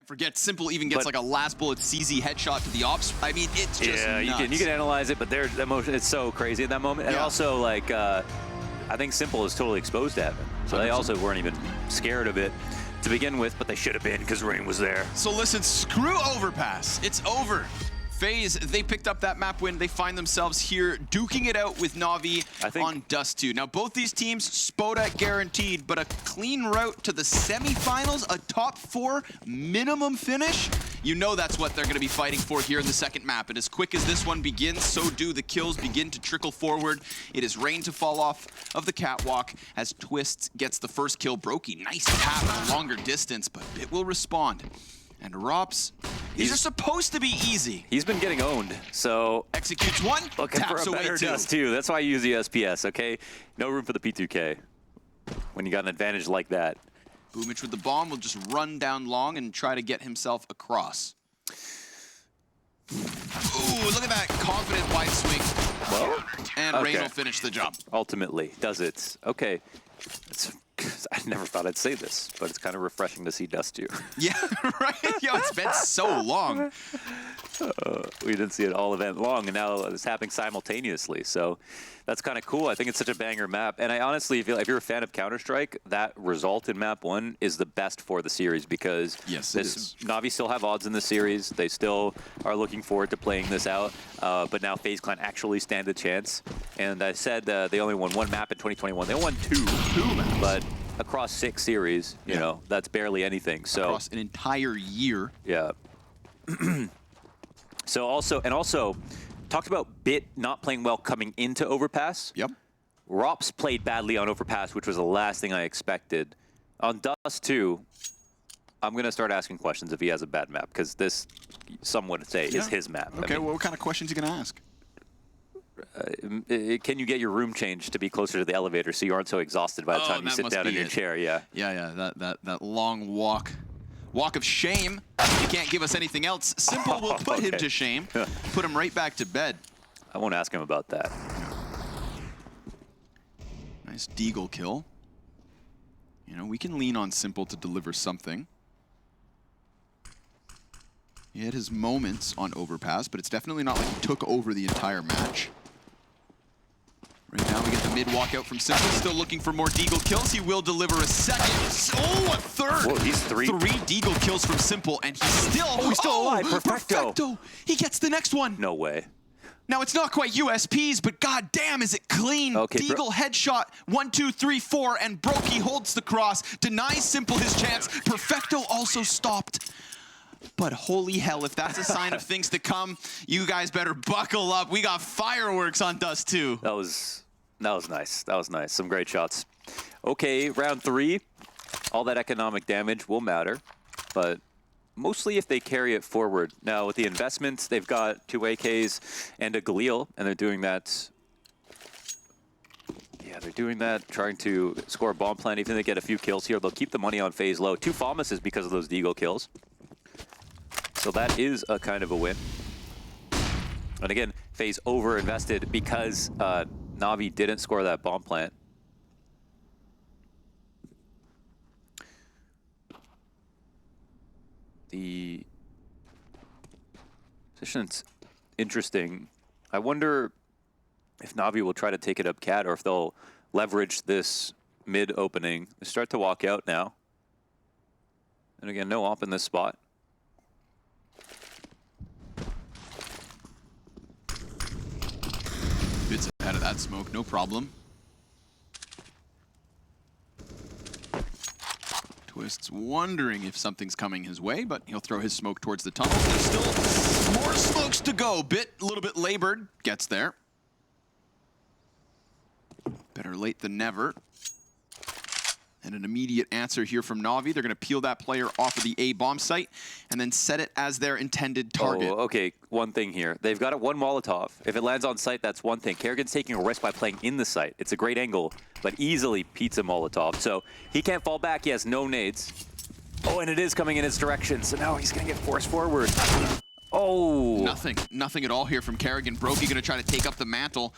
forget, Simple even gets like a last bullet CZ headshot to the ops. I mean, it's just nuts. You can analyze it, but their emotion, it's so crazy at that moment. And also, like, I think Simple is totally exposed to heaven. So 100%. They also weren't even scared of it to begin with, but they should have been because Rain was there. So listen, screw Overpass. It's over. FaZe, they picked up that map win. They find themselves here duking it out with NaVi on Dust2. Now, both these teams, Spodak guaranteed, but a clean route to the semifinals, a top 4 minimum finish. You know that's what they're going to be fighting for here in the second map. And as quick as this one begins, so do the kills begin to trickle forward. It is Rain to fall off of the catwalk as Twistzz gets the first kill. Brokey, nice tap at a longer distance, but it will respond. And Rops, these are supposed to be easy. He's been getting owned, so... Executes one, looking taps for a better away 2. Dust2. That's why I use the SPS, okay? No room for the P2K when you got an advantage like that. Boomich with the bomb will just run down long and try to get himself across. Ooh, look at that confident wide swing. Well, and Rain will finish the job. Ultimately, does it. Okay. I never thought I'd say this, but it's kind of refreshing to see Dust2. Yeah, right? Yo, it's been so long. We didn't see it all event long, and now it's happening simultaneously. So that's kind of cool. I think it's such a banger map. And I honestly feel, if you're a fan of Counter-Strike, that result in map 1 is the best for the series because NaVi still have odds in the series. They still are looking forward to playing this out. But now FaZe Clan actually stand a chance. And I said they only won 1 map in 2021. They won 2 maps. But across 6 series, you know, that's barely anything. So across an entire year. Yeah. So also talked about Bit not playing well coming into Overpass. Yep. Rops played badly on Overpass, which was the last thing I expected. On Dust2, I'm going to start asking questions if he has a bad map, because this, some would say, is his map. Okay, I mean, well, what kind of questions are you going to ask? Can you get your room changed to be closer to the elevator so you aren't so exhausted by the time you sit down in your chair? Yeah. Yeah, that long walk of shame. You can't give us anything else. Simple will put him to shame. Put him right back to bed. I won't ask him about that. Nice Deagle kill. You know, we can lean on Simple to deliver something. He had his moments on Overpass, but it's definitely not like he took over the entire match. Right now we get the mid walkout from Simple, still looking for more Deagle kills. He will deliver a second. Oh, a third! Whoa, he's 3 Deagle kills from Simple, and he's still... Oh, he's still alive, Perfecto! He gets the next one! No way. Now, it's not quite USPs, but god damn, is it clean! Okay, Deagle headshot, 1, 2, 3, 4, and Brokey holds the cross, denies Simple his chance. Perfecto also stopped. But holy hell, if that's a sign of things to come, you guys better buckle up. We got fireworks on Dust2. That was nice. That was nice. Some great shots. Okay, round 3. All that economic damage will matter, but mostly if they carry it forward. Now, with the investments, they've got 2 AKs and a Galil, and they're doing that. Yeah, they're doing that, trying to score a bomb plant. Even if they get a few kills here, they'll keep the money on FaZe low. 2 Famas because of those Deagle kills. So that is a kind of a win. And again, FaZe over-invested because NaVi didn't score that bomb plant. The position's interesting. I wonder if NaVi will try to take it up cat or if they'll leverage this mid opening. They start to walk out now. And again, no op in this spot. Bits ahead of that smoke, no problem. Twistzz wondering if something's coming his way, but he'll throw his smoke towards the tunnel. There's still more smokes to go. Bit, a little bit labored, gets there. Better late than never. And an immediate answer here from NaVi. They're going to peel that player off of the A bomb site and then set it as their intended target. Oh, okay. One thing here. They've got it 1 Molotov. If it lands on site, that's one thing. Kerrigan's taking a risk by playing in the site. It's a great angle, but easily pizza Molotov. So he can't fall back. He has no nades. Oh, and it is coming in his direction. So now he's going to get forced forward. Oh. Nothing at all here from Kerrigan. Brokey going to try to take up the mantle.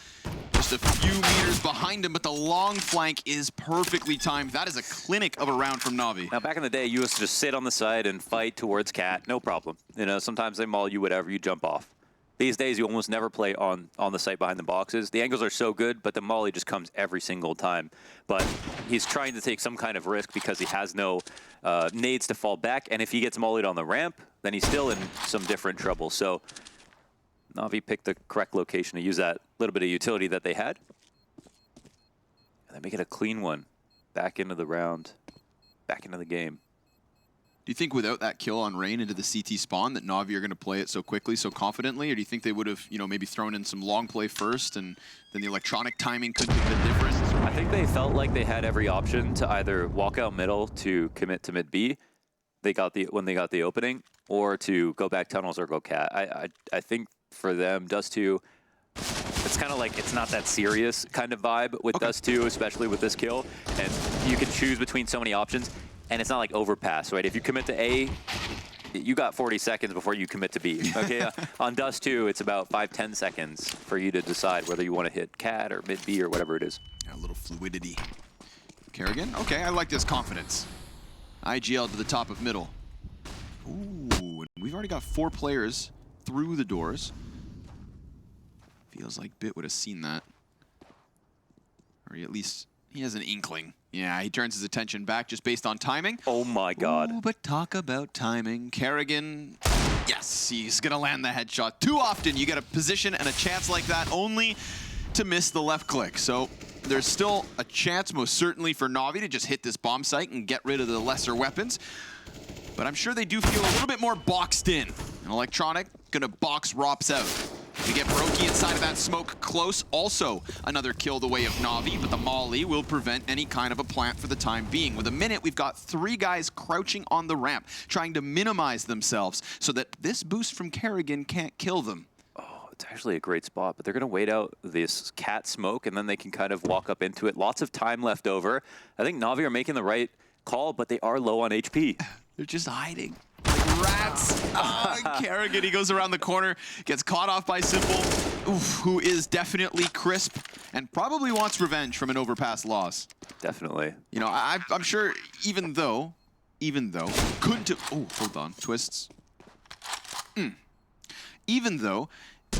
just a few meters behind him, but the long flank is perfectly timed. That is a clinic of a round from NaVi. Now, back in the day, you used to just sit on the side and fight towards Cat, no problem. You know, sometimes they maul you, whatever, you jump off. These days, you almost never play on the site behind the boxes. The angles are so good, but the molly just comes every single time. But he's trying to take some kind of risk because he has no nades to fall back. And if he gets mollied on the ramp, then he's still in some different trouble. So NaVi picked the correct location to use that little bit of utility that they had. And then make it a clean one. Back into the round, back into the game. Do you think without that kill on Rain into the CT spawn that NaVi are going to play it so quickly, so confidently? Or do you think they would have, you know, maybe thrown in some long play first and then the electronic timing could have been different? I think they felt like they had every option to either walk out middle to commit to mid B, when they got the opening, or to go back tunnels or go cat. I think for them, Dust2, it's kind of like it's not that serious kind of vibe with Dust2, especially with this kill. And you can choose between so many options. And it's not like overpass, right? If you commit to A, you got 40 seconds before you commit to B. Okay, on Dust2, it's about 5-10 seconds for you to decide whether you want to hit cat or mid B or whatever it is. A little fluidity. Kerrigan, okay, I like this confidence. IGL to the top of middle. Ooh, we've already got 4 players through the doors. Feels like Bit would have seen that. Or at least he has an inkling. Yeah, he turns his attention back just based on timing. Oh my god. Ooh, but talk about timing. Kerrigan, yes, he's gonna land the headshot. Too often you get a position and a chance like that only to miss the left click. So there's still a chance, most certainly, for NaVi to just hit this bomb site and get rid of the lesser weapons. But I'm sure they do feel a little bit more boxed in. And Electronic gonna box Rops out. We get Brokey inside of that smoke close. Also another kill the way of NaVi, but the molly will prevent any kind of a plant for the time being. With a minute, we've got 3 guys crouching on the ramp, trying to minimize themselves so that this boost from Kerrigan can't kill them. Oh, it's actually a great spot, but they're going to wait out this cat smoke, and then they can kind of walk up into it. Lots of time left over. I think NaVi are making the right call, but they are low on HP. They're just hiding. Rats. Kerrigan, he goes around the corner, gets caught off by Simple, who is definitely crisp and probably wants revenge from an overpass loss. Definitely. You know, I'm sure even though, couldn't have, oh, hold on, Twistzz. Even though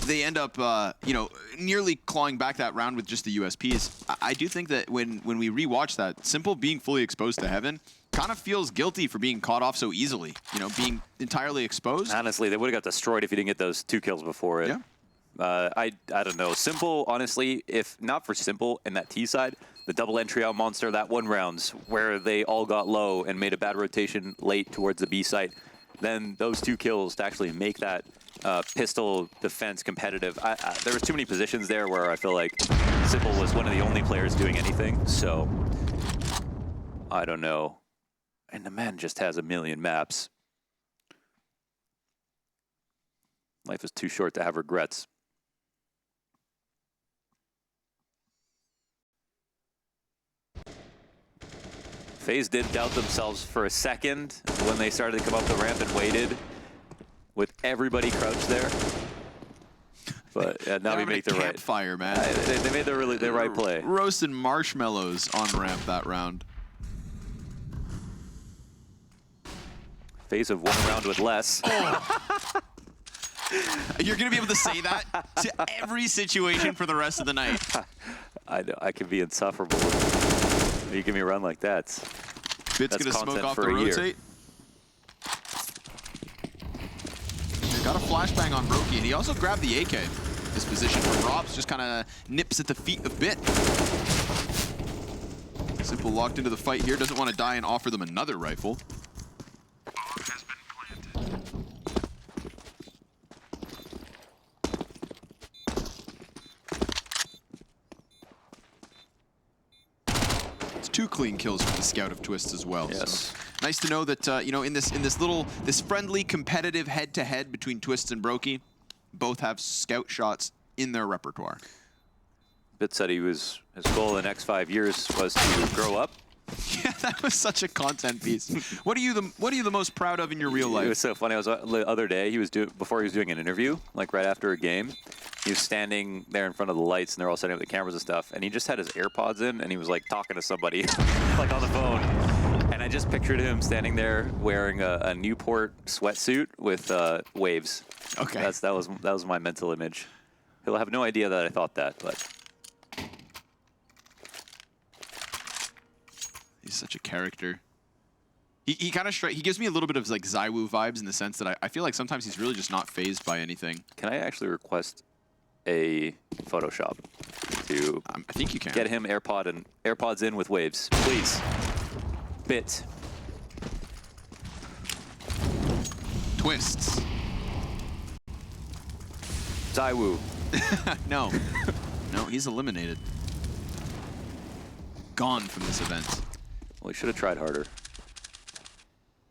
they end up, you know, nearly clawing back that round with just the USPs, I do think that when we rewatch that, Simple being fully exposed to Heaven kind of feels guilty for being caught off so easily, you know, being entirely exposed. Honestly, they would have got destroyed if he didn't get those 2 kills before it. Yeah. I don't know. Simple, honestly, if not for Simple and that T side, the double entry out monster, that 1 rounds where they all got low and made a bad rotation late towards the B site, then those 2 kills to actually make that pistol defense competitive. There was too many positions there where I feel like Simple was one of the only players doing anything, so I don't know. And the man just has a million maps. Life is too short to have regrets. FaZe did doubt themselves for a second when they started to come up the ramp and waited with everybody crouched there. But now we make the right fire, man. They made the right play. Roasting marshmallows on ramp that round. FaZe have 1 round with less. Oh. You're going to be able to say that to every situation for the rest of the night. I know, I can be insufferable. You give me a run like that. Bit's going to smoke off the rotate. Got a flashbang on Brokey, and he also grabbed the AK. This position from Robs just kind of nips at the feet of Bit. Simple locked into the fight here, doesn't want to die and offer them another rifle. It's 2 clean kills for the scout of Twistzz as well. Yes. So nice to know that you know, in this friendly competitive head-to-head between Twistzz and Brokey, both have scout shots in their repertoire. Bit said his goal in the next 5 years was to grow up. Yeah, that was such a content piece. What are you the most proud of in your real life? It was so funny. I was the other day. Before he was doing an interview, like right after a game, He was standing there in front of the lights, and they're all setting up the cameras and stuff, and he just had his AirPods in, and he was like talking to somebody, like on the phone. And I just pictured him standing there wearing a Newport sweatsuit with waves. Okay. That was my mental image. He'll have no idea that I thought that, but he's such a character. He kind of he gives me a little bit of like Zywoo vibes in the sense that I feel like sometimes he's really just not phased by anything. Can I actually request a Photoshop to I think you can get him AirPods in with waves, please? Bit. Twistzz. Zywoo. No. No, he's eliminated. Gone from this event. Well, he should have tried harder.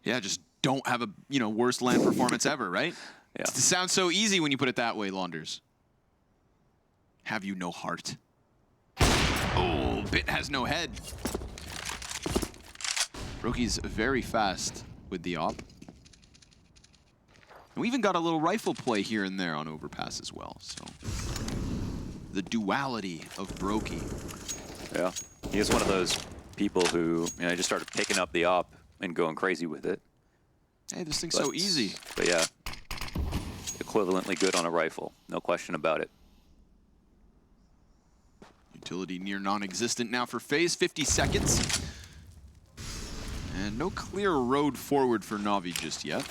Yeah, just don't have a, worst LAN performance ever, right? Yeah. It sounds so easy when you put it that way, Launders. Have you no heart? Oh, Bit has no head. Broky's very fast with the op. And we even got a little rifle play here and there on overpass as well, so. The duality of Brokey. Yeah, he is one of those people who, just started picking up the op and going crazy with it. Hey, this thing's so easy. But yeah, equivalently good on a rifle, no question about it. Utility near non-existent now for FaZe, 50 seconds. And no clear road forward for NaVi just yet.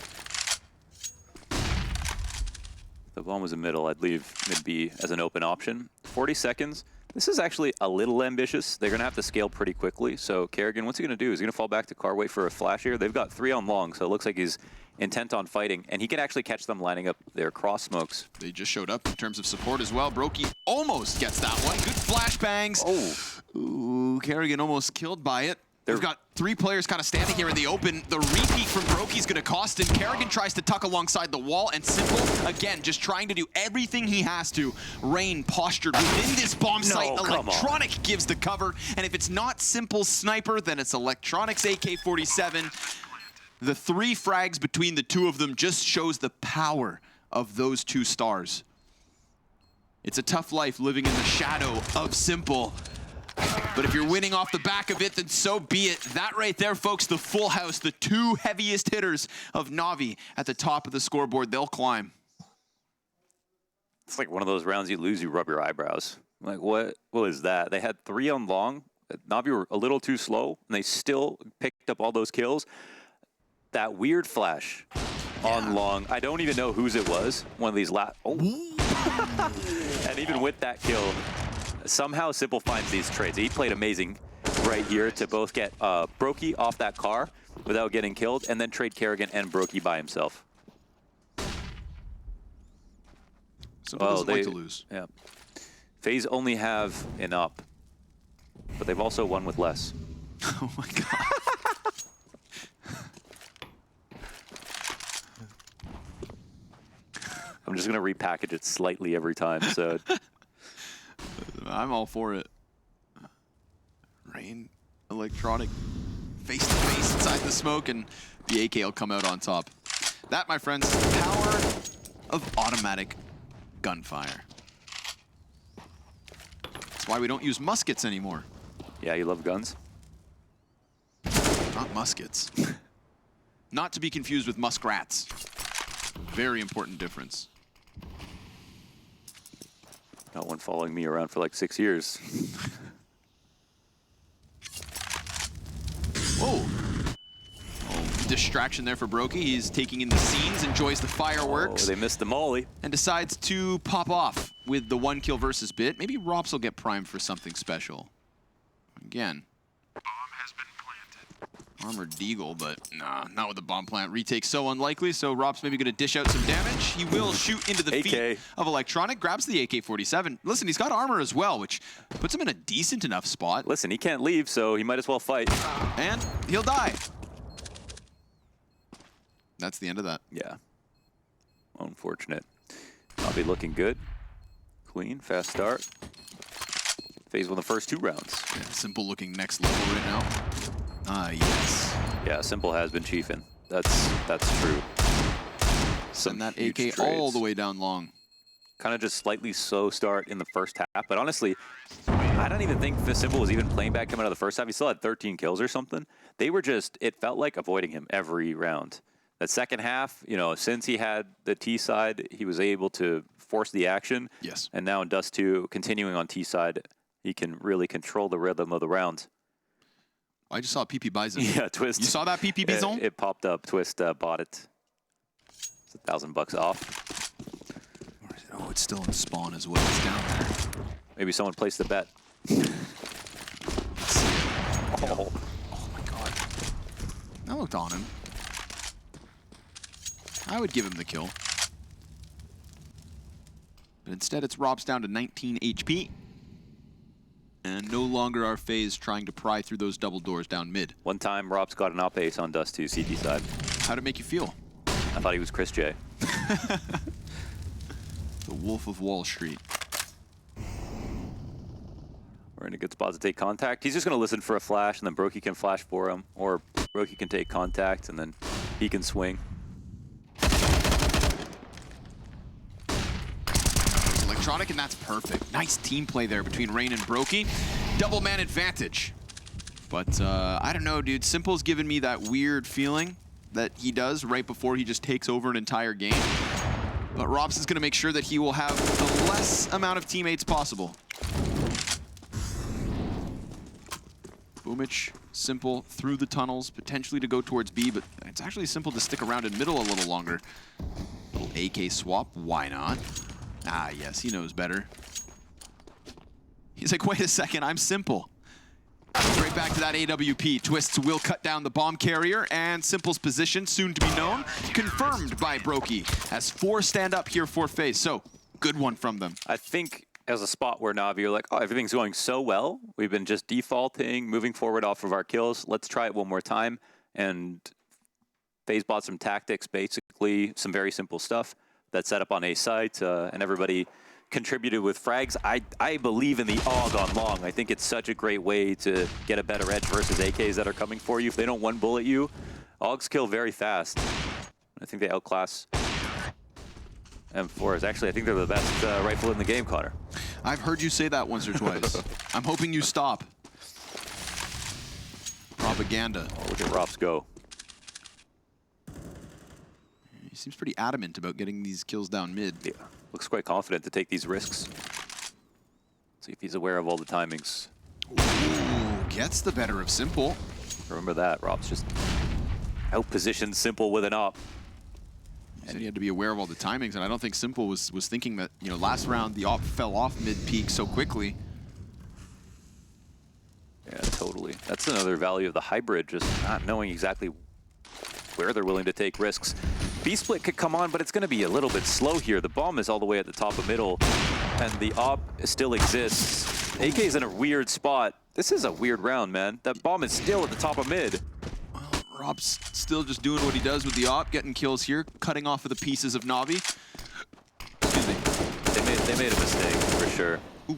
If the bomb was in middle, I'd leave mid B as an open option. 40 seconds. This is actually a little ambitious. They're going to have to scale pretty quickly. So Kerrigan, what's he going to do? Is he going to fall back to car, wait for a flash here? They've got 3 on long, so it looks like he's intent on fighting. And he can actually catch them lining up their cross smokes. They just showed up in terms of support as well. Brokey almost gets that one. Good flashbangs. Oh. Ooh, Kerrigan almost killed by it. We've got 3 players kind of standing here in the open. The repeat from Brokey's going to cost him. Kerrigan tries to tuck alongside the wall, and Simple, again, just trying to do everything he has to. Rain postured within this bomb site. Electronic gives the cover, and if it's not Simple's sniper, then it's Electronic's AK-47. The 3 frags between the 2 of them just shows the power of those 2 stars. It's a tough life living in the shadow of Simple. But if you're winning off the back of it, then so be it. That right there, folks, the full house, the 2 heaviest hitters of NaVi at the top of the scoreboard. They'll climb. It's like one of those rounds you lose, you rub your eyebrows. Like, what is that? They had 3 on long. NaVi were a little too slow, and they still picked up all those kills. That weird flash on long. I don't even know whose it was. One of these and even with that kill, somehow Simple finds these trades. He played amazing right here to both get Brokey off that car without getting killed, and then trade Kerrigan and Brokey by himself. Simple doesn't like to lose. Yeah. FaZe only have an up, but they've also won with less. Oh my god. I'm just going to repackage it slightly every time, so... I'm all for it. Rain, Electronic, face to face inside the smoke, and the AK will come out on top. That, my friends, is the power of automatic gunfire. That's why we don't use muskets anymore. Yeah, you love guns? Not muskets. Not to be confused with muskrats. Very important difference. Got one following me around for like 6 years. Whoa. Oh, distraction there for Brokey. He's taking in the scenes, enjoys the fireworks. Oh, they missed the molly. And decides to pop off with the 1 kill versus Bit. Maybe Rops will get primed for something special. Again. Bomb has been planted. Armored Deagle, but nah, not with the bomb plant. Retake so unlikely, so Rops maybe gonna dish out some damage. He will shoot into the feet of Electronic, grabs the AK-47. Listen, he's got armor as well, which puts him in a decent enough spot. Listen, he can't leave, so he might as well fight. And he'll die. That's the end of that. Yeah. Unfortunate. I'll be looking good. Clean, fast start. FaZe won the first 2 rounds. Yeah, Simple looking next level right now. Ah, yes. Yeah, Simple has been chiefing. That's true. Send that AK all the way down long. kind of just slightly slow start in the first half. But honestly, I don't even think Simple was even playing back coming out of the first half. He still had 13 kills or something. They were just, it felt like avoiding him every round. That second half, you know, since he had the T side, he was able to force the action. Yes. And now in Dust2, continuing on T side, he can really control the rhythm of the round. I just saw PP Bison. Yeah, Twistzz. You saw that PP Bison? It popped up. Twistzz bought it. It's $1,000 off. Oh, it's still in spawn as well. It's down there. Maybe someone placed a bet. Let's see it. Oh. Oh my god. I looked on him. I would give him the kill. But instead it's Rob's down to 19 HP. And no longer are FaZe trying to pry through those double doors down mid. One time, Rob's got an op ace on Dust2 CT side. How'd it make you feel? I thought he was Chris J. The Wolf of Wall Street. We're in a good spot to take contact. He's just going to listen for a flash, and then Brokey can flash for him. Or Brokey can take contact, and then he can swing. Electronic, and that's perfect. Nice team play there between Rain and Brokey. Double man advantage. But I don't know, dude. Simple's given me that weird feeling that he does right before he just takes over an entire game. But Robs is going to make sure that he will have the less amount of teammates possible. Boomich, Simple through the tunnels, potentially to go towards B, but it's actually Simple to stick around in middle a little longer. Little AK swap, why not? Ah, yes, he knows better. He's like, wait a second, I'm Simple. Right back to that AWP. Twistzz will cut down the bomb carrier, and Simple's position, soon to be known, confirmed by Brokey, as 4 stand up here for FaZe. So, good one from them. I think as a spot where NaVi are like, oh, everything's going so well. We've been just defaulting, moving forward off of our kills. Let's try it one more time. And FaZe bought some tactics, basically, some very simple stuff that set up on A site, and everybody contributed with frags. I believe in the AUG on long. I think it's such a great way to get a better edge versus AKs that are coming for you. If they don't one bullet you, AUGs kill very fast. I think they outclass M4s. Actually, I think they're the best rifle in the game, Connor. I've heard you say that once or twice. I'm hoping you stop. Propaganda. Oh, look at Robs go. He seems pretty adamant about getting these kills down mid. Yeah, looks quite confident to take these risks. See if he's aware of all the timings. Ooh, gets the better of Simple. Remember that, Rob's just out-positioned Simple with an op. He said he had to be aware of all the timings, and I don't think Simple was thinking that, you know, last round the op fell off mid-peak so quickly. Yeah, totally. That's another value of the hybrid, just not knowing exactly where they're willing to take risks. B-split could come on, but it's going to be a little bit slow here. The bomb is all the way at the top of middle, and the op still exists. AK's in a weird spot. This is a weird round, man. That bomb is still at the top of mid. Well, Rob's still just doing what he does with the op, getting kills here, cutting off of the pieces of NaVi. Excuse me. They made a mistake, for sure. Ooh.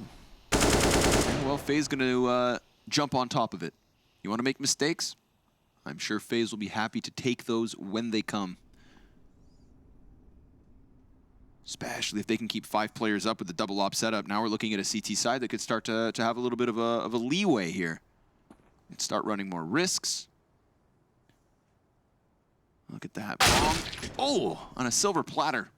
Yeah, well, FaZe going to jump on top of it. You want to make mistakes? I'm sure FaZe will be happy to take those when they come. Especially if they can keep 5 players up with the double op setup. Now we're looking at a CT side that could start to have a little bit of a leeway here. And start running more risks. Look at that bomb. Oh, on a silver platter.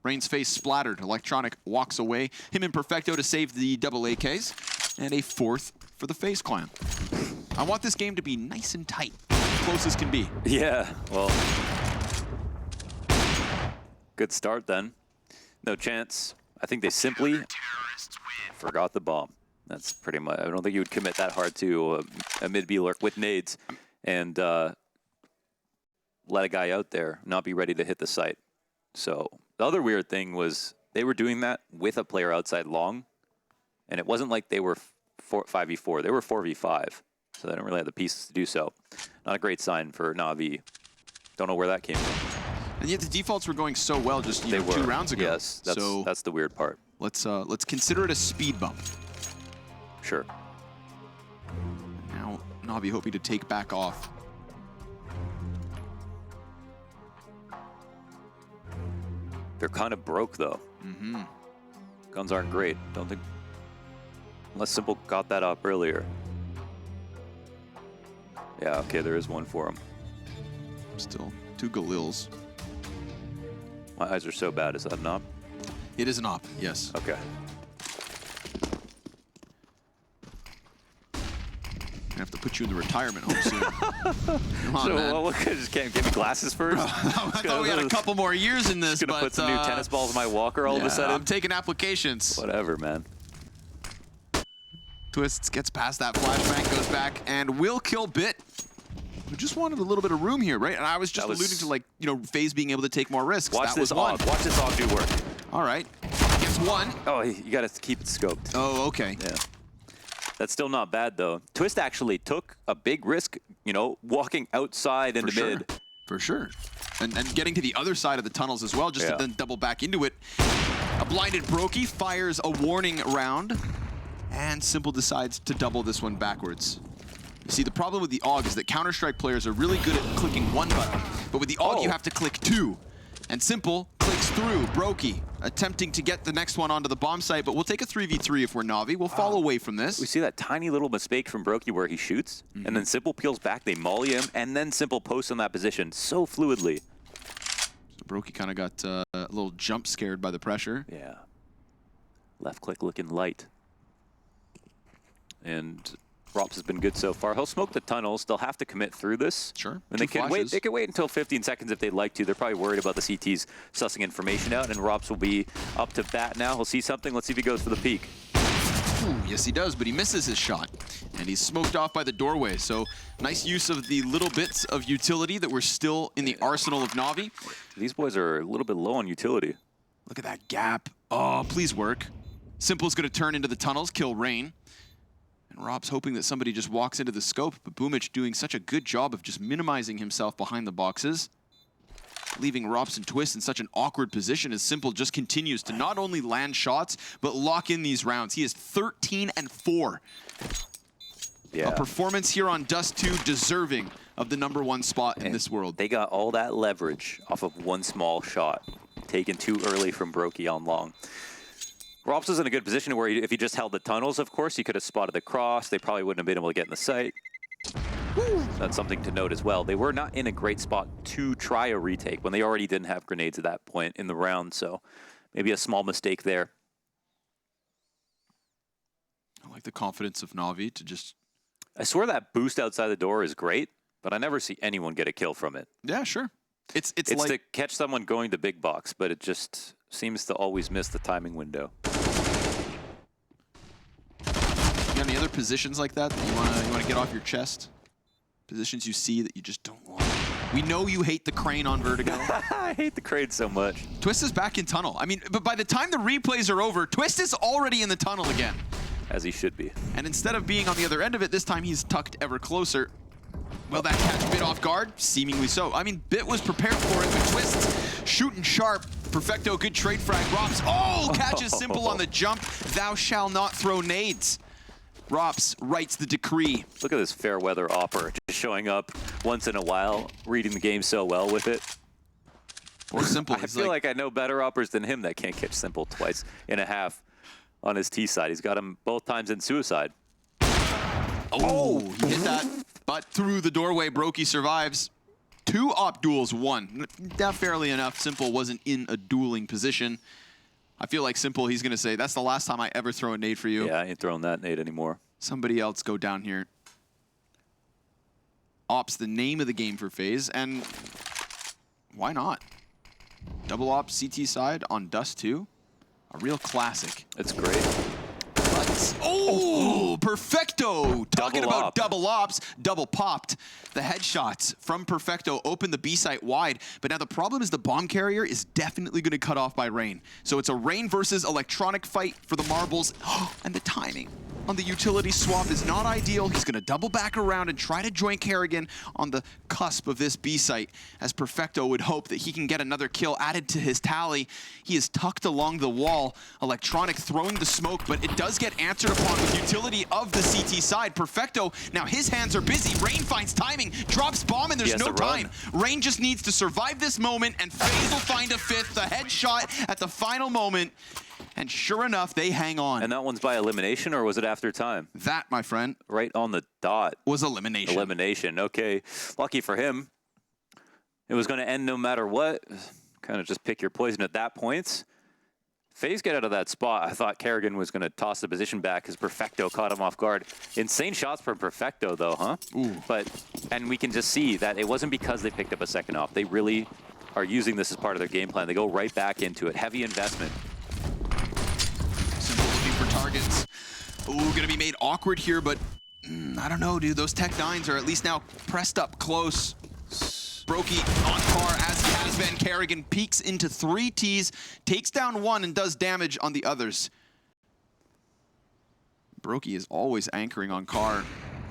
Rain's face splattered. Electronic walks away. Him and Perfecto to save the double AKs. And a 4th for the FaZe clan. I want this game to be nice and tight. Close as can be. Yeah, well, good start then. No chance. I think they simply forgot the bomb. That's pretty much, I don't think you would commit that hard to a mid-B lurk with nades and let a guy out there not be ready to hit the site. So the other weird thing was they were doing that with a player outside long, and it wasn't like they were 5v4. They were 4v5, so they don't really have the pieces to do so. Not a great sign for NaVi. Don't know where that came from. And yet the defaults were going so well just 2 rounds ago. Yes, that's the weird part. Let's consider it a speed bump. Sure. Now NaVi hoping to take back off. They're kind of broke though. Guns aren't great. Don't think... Unless Simple got that up earlier. Yeah, okay, there is one for him. Still 2 Galils. My eyes are so bad. Is that an op? It is an op, yes. Okay. I have to put you in the retirement home soon. Come on, So, man. well, just can't give me glasses first. I thought we had a couple more years in this, Just gonna but put some new tennis balls in my walker all of a sudden. I'm taking applications. Whatever, man. Twistzz gets past that flashbang, goes back, and will kill Bit. We just wanted a little bit of room here, right? And I was just alluding to, like, you know, FaZe being able to take more risks. Watch that this was one. og. Watch this og do work. All right. Gets one. Oh, you gotta keep it scoped. Oh, okay. Yeah. That's still not bad, though. Twistzz actually took a big risk, you know, walking outside into mid. For sure. And getting to the other side of the tunnels as well, just to then double back into it. A blinded Brokey fires a warning round, and Simple decides to double this one backwards. You see, the problem with the AUG is that Counter-Strike players are really good at clicking one button, but with the AUG you have to click 2. And Simple clicks through Brokey, attempting to get the next one onto the bomb site, but we'll take a 3v3 if we're NaVi. We'll fall away from this. We see that tiny little mistake from Brokey where he shoots, and then Simple peels back, they molly him, and then Simple posts on that position so fluidly. So Brokey kind of got a little jump scared by the pressure. Yeah. Left click looking light. And Rops has been good so far. He'll smoke the tunnels. They'll have to commit through this. Sure. And they can wait. They can wait until 15 seconds if they'd like to. They're probably worried about the CTs sussing information out, and Rops will be up to bat now. He'll see something. Let's see if he goes for the peek. Ooh, yes, he does, but he misses his shot. And he's smoked off by the doorway. So nice use of the little bits of utility that were still in the arsenal of NaVi. These boys are a little bit low on utility. Look at that gap. Oh, please work. Simple's going to turn into the tunnels, kill Rain. And Rob's hoping that somebody just walks into the scope, but Boomich doing such a good job of just minimizing himself behind the boxes, leaving Rops and Twistzz in such an awkward position as Simple just continues to not only land shots, but lock in these rounds. He is 13-4. Yeah. A performance here on Dust2 deserving of the #1 spot in this world. They got all that leverage off of one small shot, taken too early from Brokey on long. Rops was in a good position where if he just held the tunnels, of course, he could have spotted the cross. They probably wouldn't have been able to get in the site. Woo. That's something to note as well. They were not in a great spot to try a retake when they already didn't have grenades at that point in the round, so maybe a small mistake there. I like the confidence of NaVi to just... I swear that boost outside the door is great, but I never see anyone get a kill from it. Yeah, sure. It's like to catch someone going to big box, but it just seems to always miss the timing window. You got any other positions like that you wanna get off your chest? Positions you see that you just don't want. We know you hate the crane on Vertigo. I hate the crane so much. Twistzz is back in tunnel. I mean, but by the time the replays are over, Twistzz is already in the tunnel again. As he should be. And instead of being on the other end of it, this time he's tucked ever closer. Will that catch Bit off guard? Seemingly so. I mean, Bit was prepared for it, but Twistzz shooting sharp. Perfecto, good trade frag. Rops, catches Simple on the jump. Thou shall not throw nades. Rops writes the decree. Look at this fair weather opper, just showing up once in a while, reading the game so well with it. Or Simple. I feel like I know better oppers than him that can't catch Simple twice in a half on his T side. He's got him both times in suicide. Oh, he hit that, but through the doorway, Brokey survives. 2 op duels, 1. Not fairly enough, Simple wasn't in a dueling position. I feel like Simple, he's gonna say, that's the last time I ever throw a nade for you. Yeah, I ain't throwing that nade anymore. Somebody else go down here. Op's the name of the game for FaZe, and why not? Double op CT side on Dust2. A real classic. It's great. But, Perfecto! Talking Double about op. double ops, double popped. The headshots from Perfecto open the B site wide, but now the problem is the bomb carrier is definitely going to cut off by Rain. So it's a Rain versus electronic fight for the marbles, and the timing on the utility swap is not ideal. He's going to double back around and try to join Kerrigan on the cusp of this B site, as Perfecto would hope that he can get another kill added to his tally. He is tucked along the wall. Electronic throwing the smoke, but it does get answered upon with utility of the CT side. Perfecto, now his hands are busy. Rain finds timing, drops bomb, and there's no time. Rain just needs to survive this moment, and FaZe will find a 5th, the headshot at the final moment. And sure enough, they hang on. And that one's by elimination, or was it after time? That, my friend, Right on the dot. was elimination. Elimination, okay. Lucky for him. It was going to end no matter what. Kind of just pick your poison at that point. FaZe get out of that spot. I thought Kerrigan was going to toss the position back because Perfecto caught him off guard. Insane shots from Perfecto, though, huh? Ooh. And we can just see that it wasn't because they picked up a second off. They really are using this as part of their game plan. They go right back into it. Heavy investment. Simple looking for targets. Ooh, going to be made awkward here, but I don't know, dude. Those Tech 9s are at least now pressed up close. Brokey on par as he has been. Kerrigan peeks into 3 Ts, takes down 1 and does damage on the others. Brokey is always anchoring on Carr.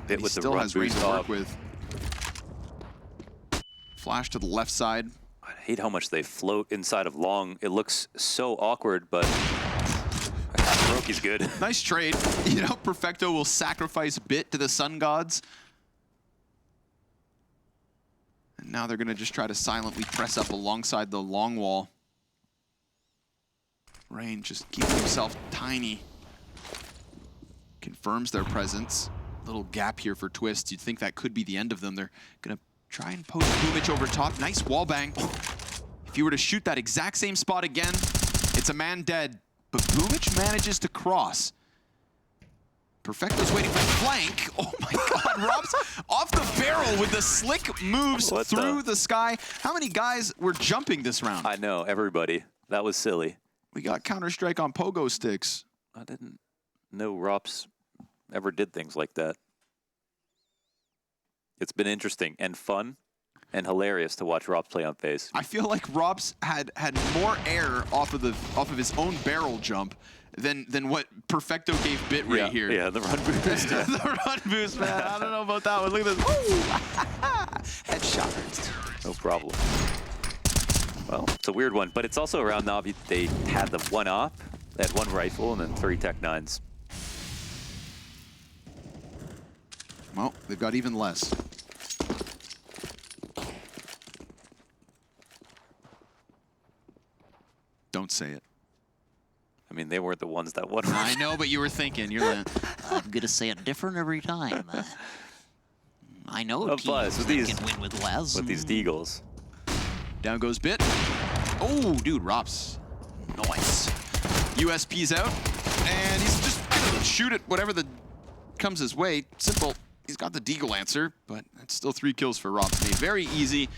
He still has range to work with. Flash to the left side. I hate how much they float inside of long. It looks so awkward, but Brokey's good. Nice trade. You know, Perfecto will sacrifice Bit to the Sun Gods. And now they're going to just try to silently press up alongside the long wall. Rain just keeping himself tiny. Confirms their presence. Little gap here for Twistzz. You'd think that could be the end of them. They're going to try and post Boomich over top. Nice wall bang. If you were to shoot that exact same spot again, it's a man dead. But Boomich manages to cross. Perfecto's waiting for flank. Oh my god, Rob's off the barrel with the slick moves through the sky. How many guys were jumping this round? I know, everybody. That was silly. We got Counter-Strike on pogo sticks. I didn't know Rops ever did things like that. It's been interesting and fun and hilarious to watch Rops play on FaZe. I feel like Rob's had more air off of his own barrel jump than what Perfecto gave Bit right here. Yeah, the run boost. The run boost, man. I don't know about that one. Look at this. Headshot. No problem. Well, it's a weird one, but it's also around NaVi. They had the 1 op, they had 1 rifle, and then 3 Tech 9s. Well, they've got even less. Don't say it. I mean, they weren't the ones that won. I know, but you were thinking. You're like, I'm going to say it different every time. I know teams with that these, can win with less. With these deagles. Down goes Bit. Oh, dude, Rops. Nice. USP's out, and he's just gonna shoot at whatever comes his way. Simple. He's got the Deagle answer, but that's still 3 kills for Rops. Made very easy.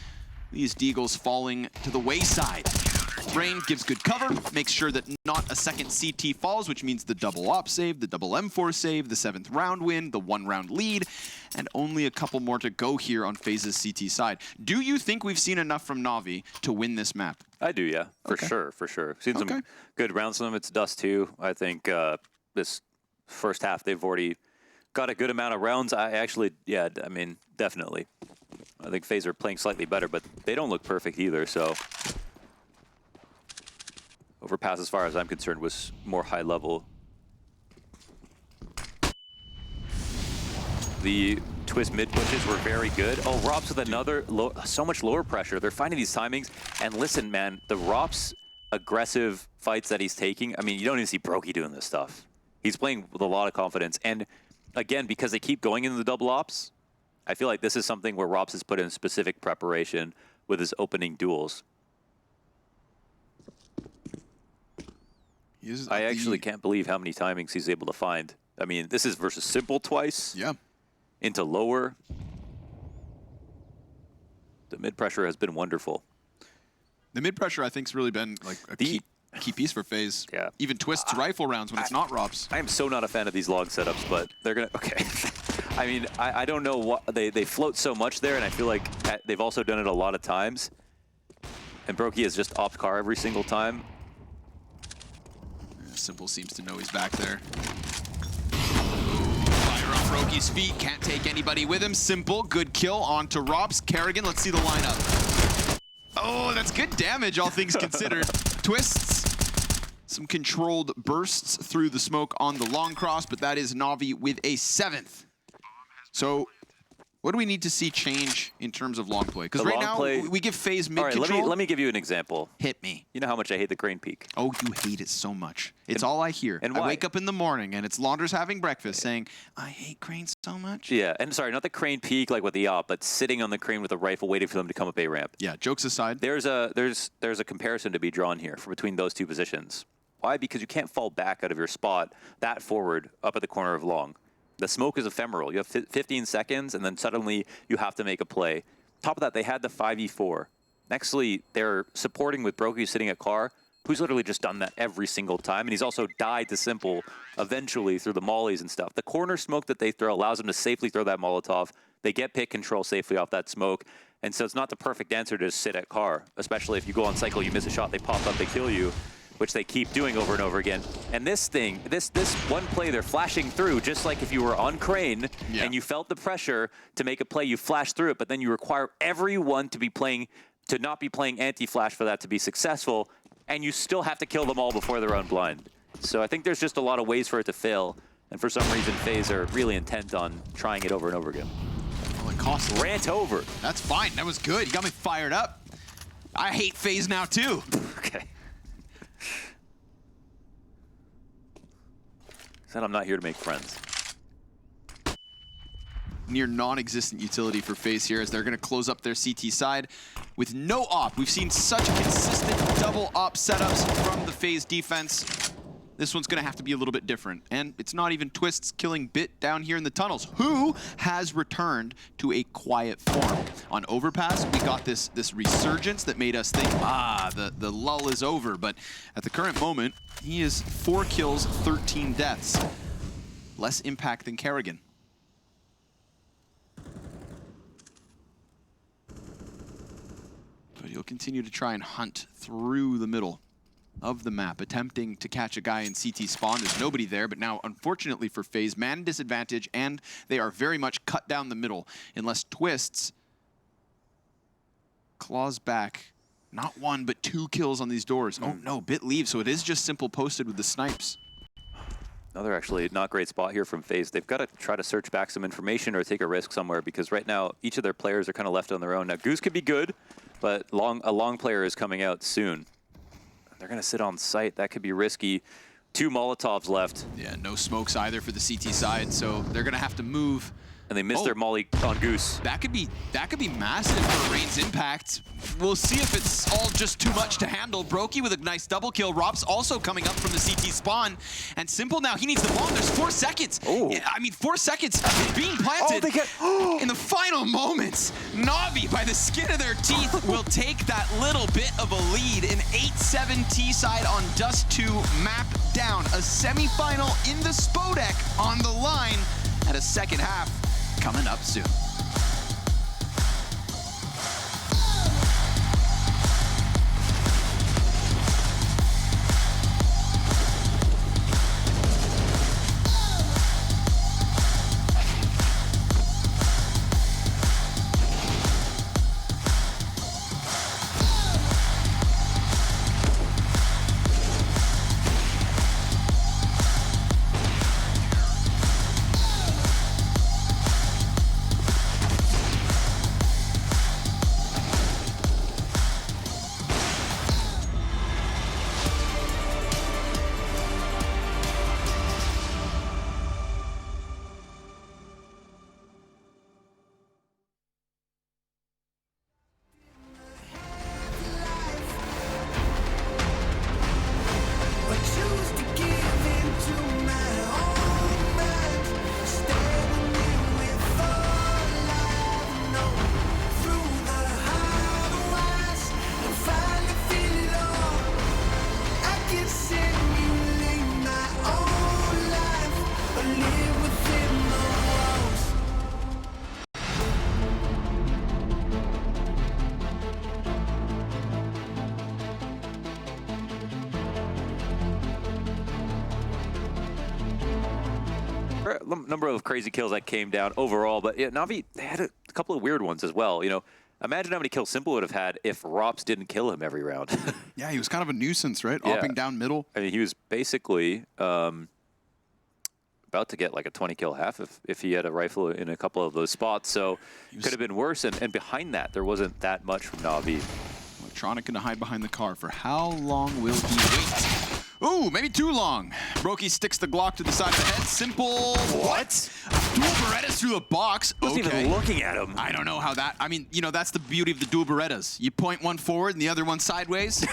These Deagles falling to the wayside. Rain gives good cover, makes sure that not a second CT falls, which means the double op save, the double M4 save, the 7th round win, the 1-round lead, and only a couple more to go here on FaZe's CT side. Do you think we've seen enough from NaVi to win this map? I do, yeah, for sure. Seen some good rounds from them. It's Dust2. I think this first half they've already got a good amount of rounds. I mean, definitely. I think FaZe are playing slightly better, but they don't look perfect either, so. Overpass, as far as I'm concerned, was more high level. The Twistzz mid pushes were very good. Oh, Rops with another, so much lower pressure. They're finding these timings. And listen, man, the Rops aggressive fights that he's taking, I mean, you don't even see Brokey doing this stuff. He's playing with a lot of confidence. And again, because they keep going into the double ops, I feel like this is something where Rops has put in specific preparation with his opening duels. I actually can't believe how many timings he's able to find. I mean, this is versus Simple twice. Yeah. Into lower. The mid pressure has been wonderful. The mid pressure, I think, has really been like a key piece for FaZe. Yeah. Even Twistzz rifle rounds when it's not Rops. I am so not a fan of these log setups, but they're gonna. Okay. I mean, I don't know what they float so much there, and I feel like they've also done it a lot of times. And Brokey has just opt car every single time. Simple seems to know he's back there. Fire on Brokey's feet, can't take anybody with him. Simple, good kill onto Rops. Kerrigan, let's see the lineup. Oh, that's good damage, all things considered. Twistzz, some controlled bursts through the smoke on the long cross, but that is NaVi with a 7th. So What do we need to see change in terms of long play? Because The right long now, play- we give FaZe mid All right, control. let me give you an example. Hit me. You know how much I hate the crane peak. Oh, you hate it so much. It's all I hear. and I why? wake up in the morning and it's Launders having breakfast saying, I hate cranes so much. Yeah, and sorry, not the crane peak like with the op, but sitting on the crane with a rifle waiting for them to come up A ramp. Yeah, jokes aside. There's a comparison to be drawn here for between those two positions. Why? Because you can't fall back out of your spot that forward up at the corner of long. The smoke is ephemeral. You have 15 seconds, and then suddenly you have to make a play. Top of that, they had the 5v4. Nextly, they're supporting with Brokey sitting at car, who's literally just done that every single time, and he's also died to simple eventually through the mollies and stuff. The corner smoke that they throw allows them to safely throw that Molotov. They get pick control safely off that smoke, and so it's not the perfect answer to just sit at car, especially if you go on cycle, you miss a shot, they pop up, they kill you, which they keep doing over and over again. And this thing, this one play, they're flashing through, just like if you were on crane and you felt the pressure to make a play, you flash through it, but then you require everyone to be playing, to not be playing anti-flash for that to be successful, and you still have to kill them all before they're unblind. So I think there's just a lot of ways for it to fail, and for some reason, FaZe are really intent on trying it over and over again. Well, it costs a lot. Rant over. That's fine. That was good. You got me fired up. I hate FaZe now, too. Okay. Said I'm not here to make friends. Near non-existent utility for FaZe here as they're going to close up their CT side with no op. We've seen such consistent double op setups from the FaZe defense. This one's going to have to be a little bit different. And it's not even Twistzz killing Bit down here in the tunnels, who has returned to a quiet form. On Overpass, we got this resurgence that made us think, the lull is over. But at the current moment, he is 4 kills, 13 deaths. Less impact than Kerrigan. But he'll continue to try and hunt through the middle of the map, attempting to catch a guy in CT spawn. There's nobody there, but now, unfortunately for FaZe, man disadvantage, and they are very much cut down the middle, unless Twistzz claws back. Not 1, but 2 kills on these doors. Oh no, Bit leaves, so it is just simple posted with the snipes. Another actually not great spot here from FaZe. They've got to try to search back some information or take a risk somewhere, because right now, each of their players are kind of left on their own. Now, Goose could be good, but a long player is coming out soon. They're going to sit on site. That could be risky. 2 Molotovs left. Yeah, no smokes either for the CT side, so they're going to have to move. And they missed their molly on Goose. That could be massive for Rain's impact. We'll see if it's all just too much to handle. Brokey with a nice double kill. Rob's also coming up from the CT spawn. And Simple now, he needs the bomb. There's 4 seconds. Oh. I mean, 4 seconds being planted. In the final moments, NaVi, by the skin of their teeth, will take that little bit of a lead. An 8-7 T-side on Dust2 map down. A semifinal in the Spodek on the line at a second half coming up soon. Number of crazy kills that came down overall, but yeah, NaVi, they had a couple of weird ones as well. You know, imagine how many kills Simple would have had if Rops didn't kill him every round. Yeah, he was kind of a nuisance, right? Yeah. Opping down middle. I mean, he was basically about to get like a 20 kill half if he had a rifle in a couple of those spots. So could have been worse. And behind that, there wasn't that much from NaVi. Electronic gonna hide behind the car. For how long will he wait? Ooh, maybe too long. Brokey sticks the Glock to the side of the head. Simple. What? Dual Berettas through the box. Wasn't even looking at him. I don't know how that. I mean, you know, that's the beauty of the dual Berettas. You point one forward and the other one sideways,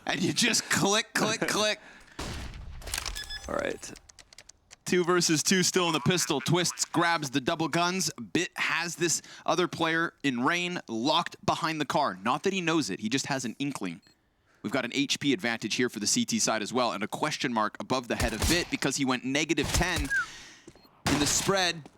and you just click, click, click. All right. 2 versus 2 still in the pistol. Twistzz grabs the double guns. Bit has this other player in rain locked behind the car. Not that he knows it, he just has an inkling. We've got an HP advantage here for the CT side as well, and a question mark above the head of Bit because he went -10 in the spread.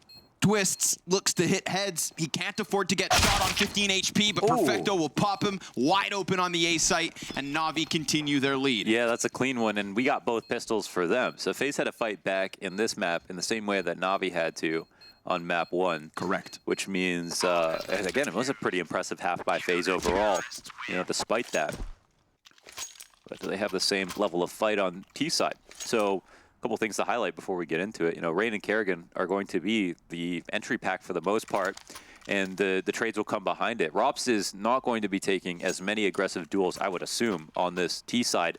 Twistzz looks to hit heads. He can't afford to get shot on 15 HP, but Perfecto will pop him wide open on the A site, and NaVi continue their lead. Yeah, that's a clean one, and we got both pistols for them. So FaZe had to fight back in this map in the same way that NaVi had to on map 1. Correct. Which means, and again, it was a pretty impressive half by FaZe overall, you know, despite that. But they have the same level of fight on T side. So a couple things to highlight before we get into it. You know, Rain and Kerrigan are going to be the entry pack for the most part, and the trades will come behind it. Rops is not going to be taking as many aggressive duels, I would assume, on this T side.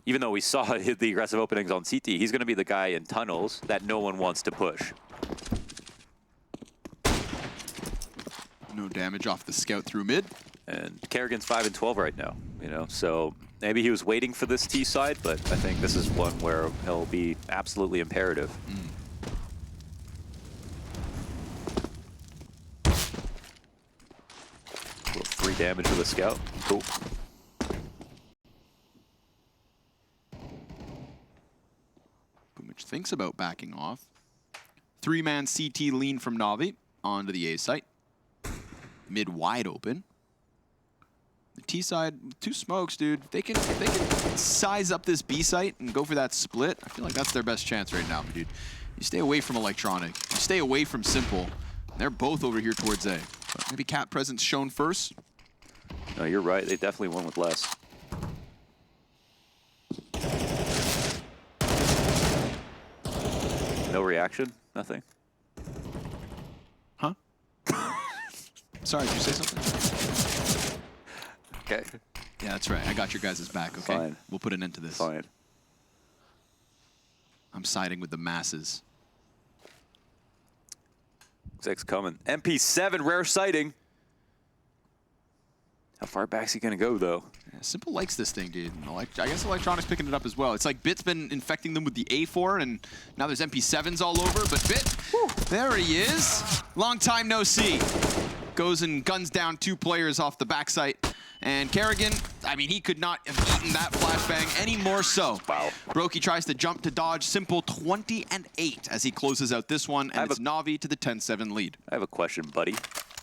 Even though we saw the aggressive openings on CT, he's going to be the guy in tunnels that no one wants to push. No damage off the scout through mid. And Kerrigan's 5 and 12 right now, you know, so maybe he was waiting for this T side, but I think this is one where he'll be absolutely imperative. 3 damage to the scout. Cool. Boomich thinks about backing off. 3-man CT lean from NaVi onto the A site. Mid wide open. The T side, 2 smokes, dude. They can size up this B site and go for that split. I feel like that's their best chance right now, dude. You stay away from Electronic. You stay away from Simple. They're both over here towards A. But maybe Cat presence shown first. No, you're right. They definitely won with less. No reaction? Nothing? Huh? Sorry, did you say something? Okay. Yeah, that's right. I got your guys' back, okay? Fine. We'll put an end to this. Fine. I'm siding with the masses. Six coming. MP7, rare sighting. How far back's he gonna go, though? Yeah, Simple likes this thing, dude. I guess Electronic's picking it up as well. It's like Bit's been infecting them with the A4, and now there's MP7s all over, but Bit, there he is. Long time no see. Goes and guns down 2 players off the backside. And Kerrigan, I mean, he could not have eaten that flashbang any more so. Wow. Brokey tries to jump to dodge. Simple 20-8 as he closes out this one, and it's NaVi to the 10-7 lead. I have a question, buddy.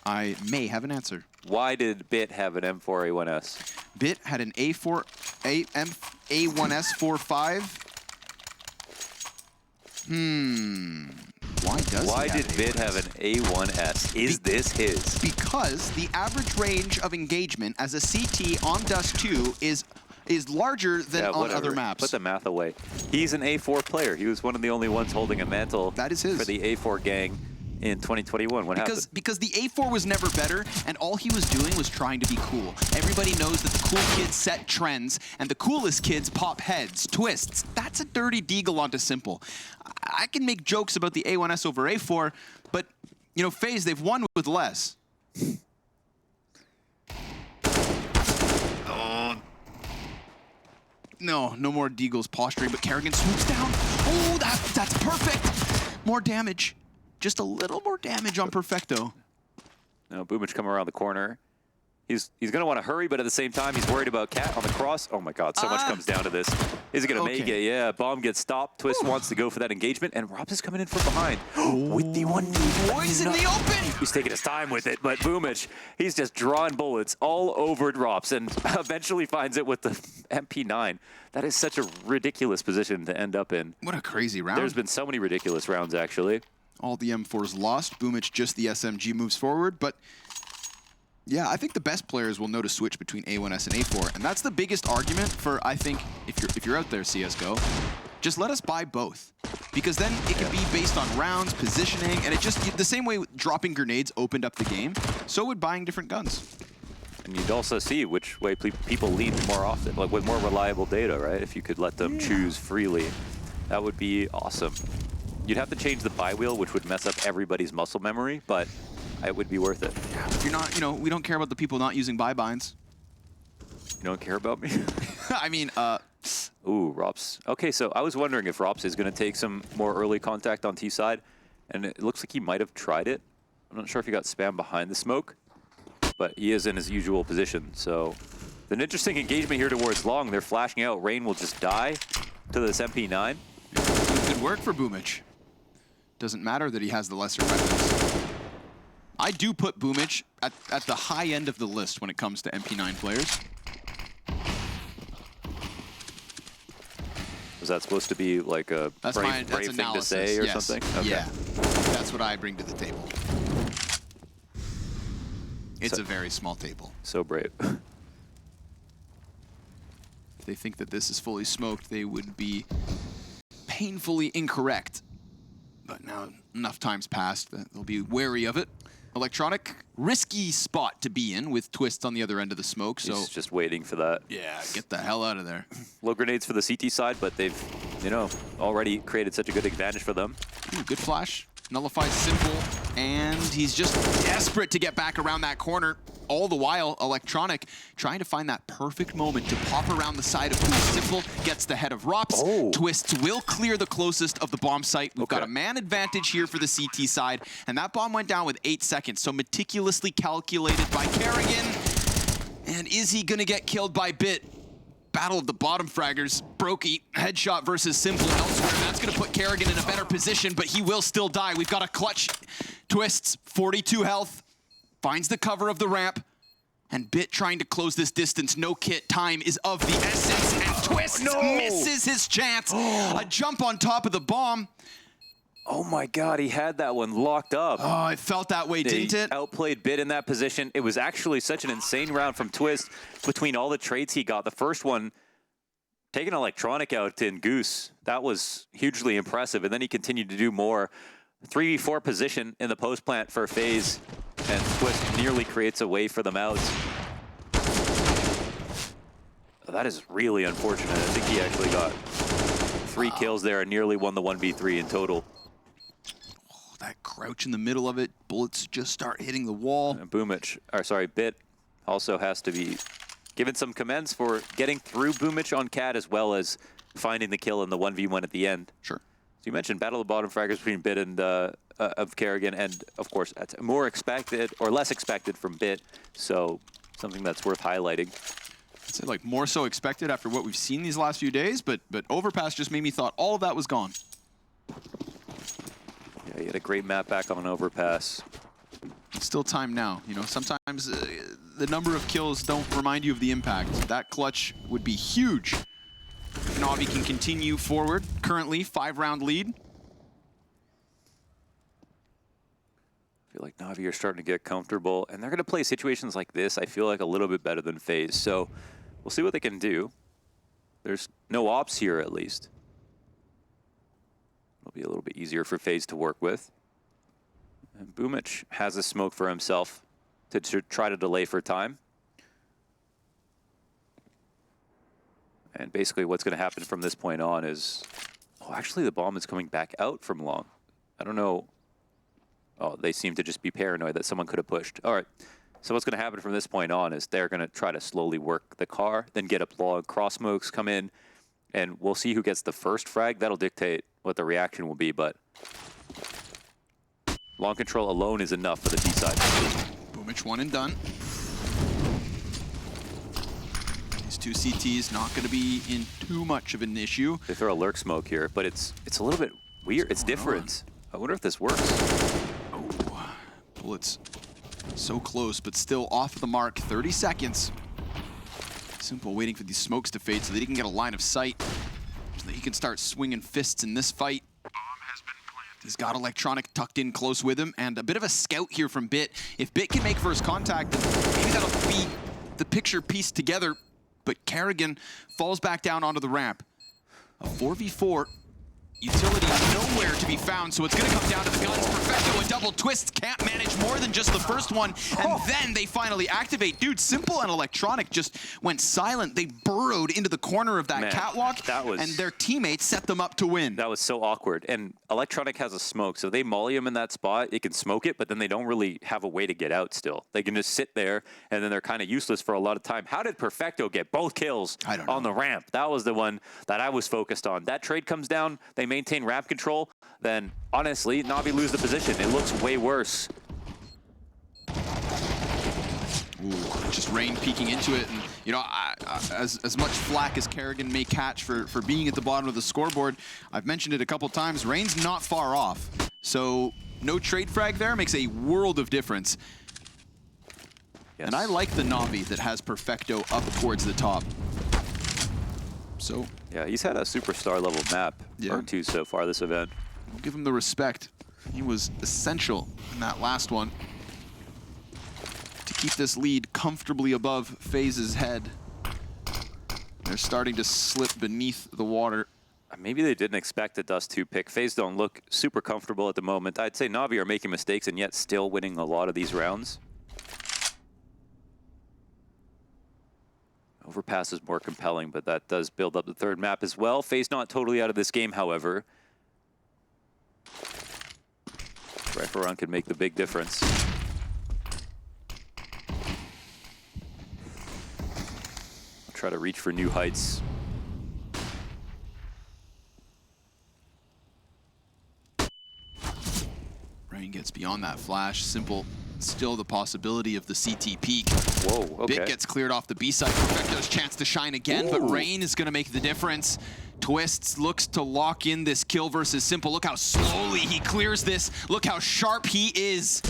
I may have an answer. Why did Bit have an M4A1S? Bit had an A1S 45. Why did Bit have an A1S? Is this his? Because the average range of engagement as a CT on Dust2 is larger than on other maps. Put the math away. He's an A4 player. He was one of the only ones holding a mantle. That is his. For the A4 gang in 2021. What happened? Because the A4 was never better, and all he was doing was trying to be cool. Everybody knows that the cool kids set trends, and the coolest kids pop heads. Twistzz, that's a dirty deagle onto Simple. I can make jokes about the A1S over A4, but, you know, FaZe, they've won with less. No more deagles posturing, but Kerrigan swoops down. Oh, that's perfect. More damage. Just a little more damage on Perfecto. Now Boomich coming around the corner. He's going to want to hurry, but at the same time, he's worried about Cat on the cross. Oh my God, so much comes down to this. Is he going to make it? Yeah, bomb gets stopped. Twistzz wants to go for that engagement, and Rob is coming in from behind. With the one. Boys in the open! He's taking his time with it, but Boomich, he's just drawing bullets all over Drops and eventually finds it with the MP9. That is such a ridiculous position to end up in. What a crazy round. There's been so many ridiculous rounds, actually. All the M4s lost. Boomich, just the SMG moves forward, but yeah, I think the best players will know to switch between A1S and A4, and that's the biggest argument for, I think, if you're out there, CSGO, just let us buy both. because then it can be based on rounds, positioning, and it just, the same way dropping grenades opened up the game, so would buying different guns. And you'd also see which way people lean more often, like with more reliable data, right? If you could let them choose freely, that would be awesome. You'd have to change the buy wheel, which would mess up everybody's muscle memory, but it would be worth it. Yeah, if you're not, we don't care about the people not using buy binds. You don't care about me? I mean, Ooh, Rops. Okay, so I was wondering if Rops is going to take some more early contact on T side, and it looks like he might have tried it. I'm not sure if he got spammed behind the smoke, but he is in his usual position. So an interesting engagement here towards long. They're flashing out. Rain will just die to this MP9. Good work for Boomich. Doesn't matter that he has the lesser weapons. I do put Boomich at the high end of the list when it comes to MP9 players. Is that supposed to be like a brave thing to say or something? Okay. Yeah, that's what I bring to the table. It's a very small table. So brave. If they think that this is fully smoked, they would be painfully incorrect. But now enough time's passed that they'll be wary of it. Electronic, risky spot to be in with Twistzz on the other end of the smoke. So he's just waiting for that. Yeah, get the hell out of there. Low grenades for the CT side, but they've, already created such a good advantage for them. Ooh, good flash. Nullifies Simple, and he's just desperate to get back around that corner. All the while, Electronic trying to find that perfect moment to pop around the side of Simple, gets the head of Rops. Twistzz will clear the closest of the bomb site. We've got a man advantage here for the CT side, and that bomb went down with 8 seconds, so meticulously calculated by Kerrigan. And is he gonna get killed by Bit? Battle of the bottom fraggers. Brokey, headshot versus Simple elsewhere. That's going to put Kerrigan in a better position, but he will still die. We've got a clutch. Twistzz, 42 health, finds the cover of the ramp, and Bit trying to close this distance. No kit, time is of the essence, and Twistzz misses his chance. A jump on top of the bomb. Oh my God, he had that one locked up. Oh, it felt that way, didn't it? Outplayed Bit in that position. It was actually such an insane round from Twistzz between all the trades he got. The first one, taking Electronic out in Goose, that was hugely impressive. And then he continued to do more. 3v4 position in the post plant for FaZe, and Twistzz nearly creates a way for them out. That is really unfortunate. I think he actually got 3 kills there and nearly won the 1v3 in total. That crouch in the middle of it, bullets just start hitting the wall. And Bit also has to be given some commends for getting through Boomich on Cat, as well as finding the kill in the 1v1 at the end. Sure. So you mentioned battle of bottom fraggers between Bit and of Kerrigan, and of course that's more expected or less expected from Bit, so something that's worth highlighting. I'd say like more so expected after what we've seen these last few days, but Overpass just made me thought all of that was gone. Yeah, he had a great map back on Overpass. It's still time now. Sometimes the number of kills don't remind you of the impact. That clutch would be huge. NaVi can continue forward. Currently, 5-round lead. I feel like NaVi are starting to get comfortable, and they're going to play situations like this, I feel like, a little bit better than FaZe. So we'll see what they can do. There's no ops here, at least. It'll be a little bit easier for FaZe to work with. And Boomich has a smoke for himself to try to delay for time. And basically what's going to happen from this point on is... Oh, actually the bomb is coming back out from long. I don't know. Oh, they seem to just be paranoid that someone could have pushed. All right. So what's going to happen from this point on is they're going to try to slowly work the car, then get up long, cross smokes come in, and we'll see who gets the first frag. That'll dictate what the reaction will be, but long control alone is enough for the T side. Boomich one and done. These two CTs not going to be in too much of an issue. They throw a lurk smoke here, but it's a little bit weird. It's different. I wonder if this works. Oh, bullets so close, but still off the mark. 30 seconds. Simple waiting for these smokes to fade so that he can get a line of sight, so that he can start swinging fists in this fight. Bomb has been planted. He's got Electronic tucked in close with him, and a bit of a scout here from Bit. If Bit can make first contact, then maybe that'll be the picture pieced together, but Kerrigan falls back down onto the ramp. A 4v4. Utility nowhere to be found, so it's going to come down to the guns. Perfecto, a double twist, can't manage more than just the first one, and then they finally activate. Dude, Simple and Electronic just went silent. They burrowed into the corner of that catwalk, and their teammates set them up to win. That was so awkward. And Electronic has a smoke, so they molly him in that spot. It can smoke it, but then they don't really have a way to get out still. They can just sit there, and then they're kind of useless for a lot of time. How did Perfecto get both kills on the ramp? That was the one that I was focused on. That trade comes down, they maintain ramp control, then honestly, NaVi lose the position. It looks way worse. Ooh, just Rain peeking into it, and you know, as much flack as Kerrigan may catch for being at the bottom of the scoreboard, I've mentioned it a couple times, Rain's not far off. So no trade frag there makes a world of difference. Yes. And I like the NaVi that has Perfecto up towards the top. So yeah, he's had a superstar level map or two so far this event. We'll give him the respect. He was essential in that last one to keep this lead comfortably above FaZe's head. They're starting to slip beneath the water. Maybe they didn't expect the Dust2 pick. FaZe don't look super comfortable at the moment. I'd say NaVi are making mistakes and yet still winning a lot of these rounds. Overpass is more compelling, but that does build up the third map as well. FaZe not totally out of this game, however. Rifle run could make the big difference. I'll try to reach for new heights. Rain gets beyond that flash. Simple. Still the possibility of the CT peak. Whoa, okay. Bit gets cleared off the B side. Perfecto's chance to shine again, but Rain is going to make the difference. Twistzz looks to lock in this kill versus Simple. Look how slowly he clears this. Look how sharp he is.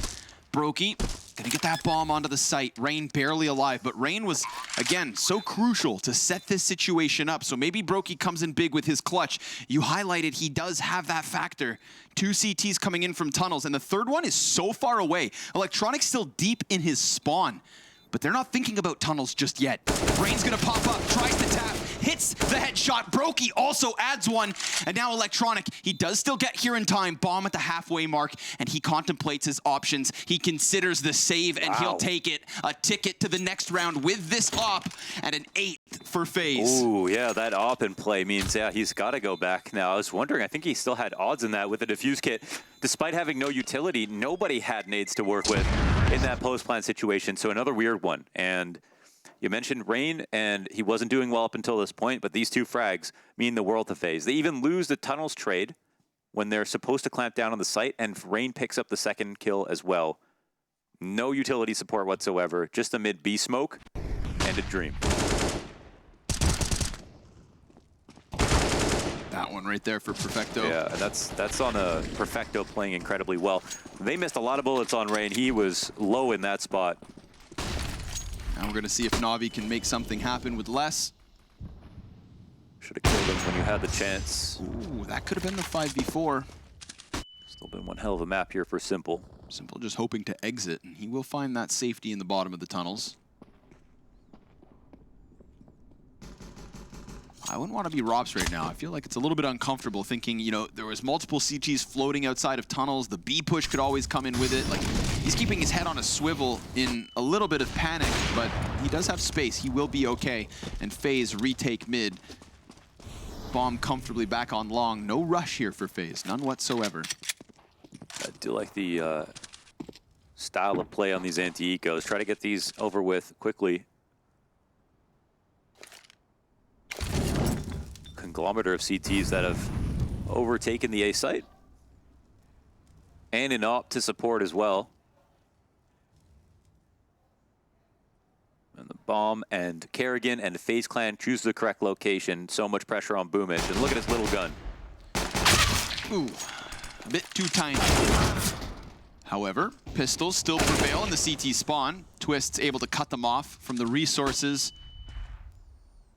Brokey gonna get that bomb onto the site. Rain barely alive, but Rain was, again, so crucial to set this situation up. So maybe Brokey comes in big with his clutch. You highlighted he does have that factor. 2 CTs coming in from tunnels, and the third one is so far away. Electronic's still deep in his spawn, but they're not thinking about tunnels just yet. Rain's gonna pop up, tries to tap, hits the headshot. Brokey also adds one, and now Electronic, he does still get here in time. Bomb at the halfway mark, and he contemplates his options. He considers the save, and he'll take it. A ticket to the next round with this op, and an 8th for FaZe. Ooh, yeah, that op in play means, yeah, he's got to go back now. I was wondering, I think he still had odds in that with the defuse kit. Despite having no utility, nobody had nades to work with in that post-plant situation, so another weird one. And you mentioned Rain, and he wasn't doing well up until this point, but these 2 frags mean the world to FaZe. They even lose the tunnels trade when they're supposed to clamp down on the site, and Rain picks up the 2nd kill as well. No utility support whatsoever, just a mid-B smoke and a dream. That one right there for Perfecto. Yeah, and that's on a Perfecto playing incredibly well. They missed a lot of bullets on Rain. He was low in that spot. Now we're going to see if NaVi can make something happen with less. Should have killed him when you had the chance. Ooh, that could have been the 5v4. Still been one hell of a map here for Simple. Simple just hoping to exit, and he will find that safety in the bottom of the tunnels. I wouldn't want to be Robs right now. I feel like it's a little bit uncomfortable thinking, you know, there was multiple CTs floating outside of tunnels. The B push could always come in with it. Like, he's keeping his head on a swivel in a little bit of panic, but he does have space. He will be okay. And FaZe retake mid. Bomb comfortably back on long. No rush here for FaZe, none whatsoever. I do like the style of play on these anti-ecos. Try to get these over with quickly. Conglomerate of CTs that have overtaken the A site. And an op to support as well. And the bomb and Kerrigan and the FaZe clan choose the correct location. So much pressure on Boomich. And look at his little gun. Ooh, a bit too tiny. However, pistols still prevail in the CT spawn. Twistzz able to cut them off from the resources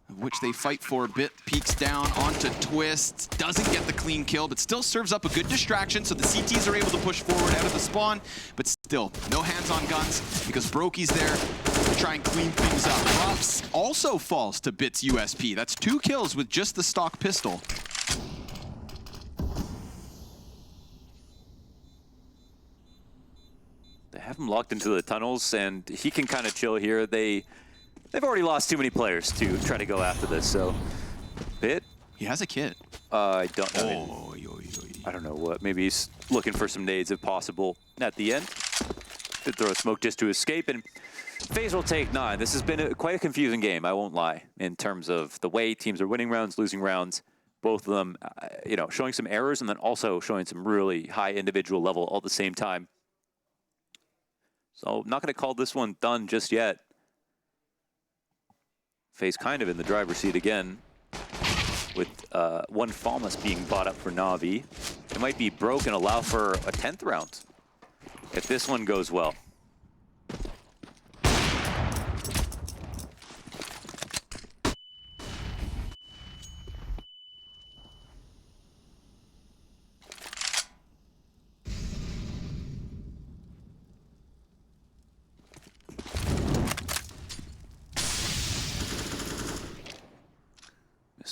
of which they fight for. Bit peeks down onto Twistzz, doesn't get the clean kill, but still serves up a good distraction, so the CTs are able to push forward out of the spawn, but still, no hands on guns, because Brokey's there to try and clean things up. Robs also falls to Bit's USP. That's 2 kills with just the stock pistol. have him locked into the tunnels, and he can kind of chill here. They've already lost too many players to try to go after this, so Bit. He has a kit. I don't know. I don't know what. Maybe he's looking for some nades if possible at the end. Did throw a smoke just to escape, and FaZe will take 9. This has been quite a confusing game, I won't lie, in terms of the way teams are winning rounds, losing rounds. Both of them, showing some errors and then also showing some really high individual level all at the same time. So not going to call this one done just yet. FaZe kind of in the driver's seat again, with one FaMAS being bought up for NaVi. It might be broke and allow for a 10th round if this one goes well.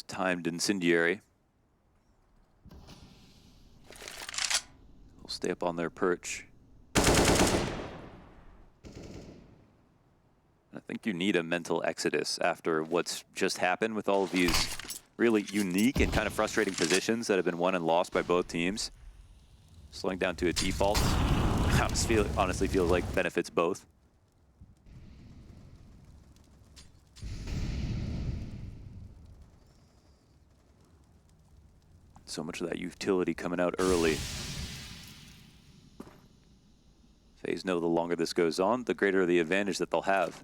Timed incendiary. They'll stay up on their perch. I think you need a mental exodus after what's just happened with all of these really unique and kind of frustrating positions that have been won and lost by both teams. Slowing down to a default honestly feels like benefits both. So much of that utility coming out early. FaZe know the longer this goes on, the greater the advantage that they'll have.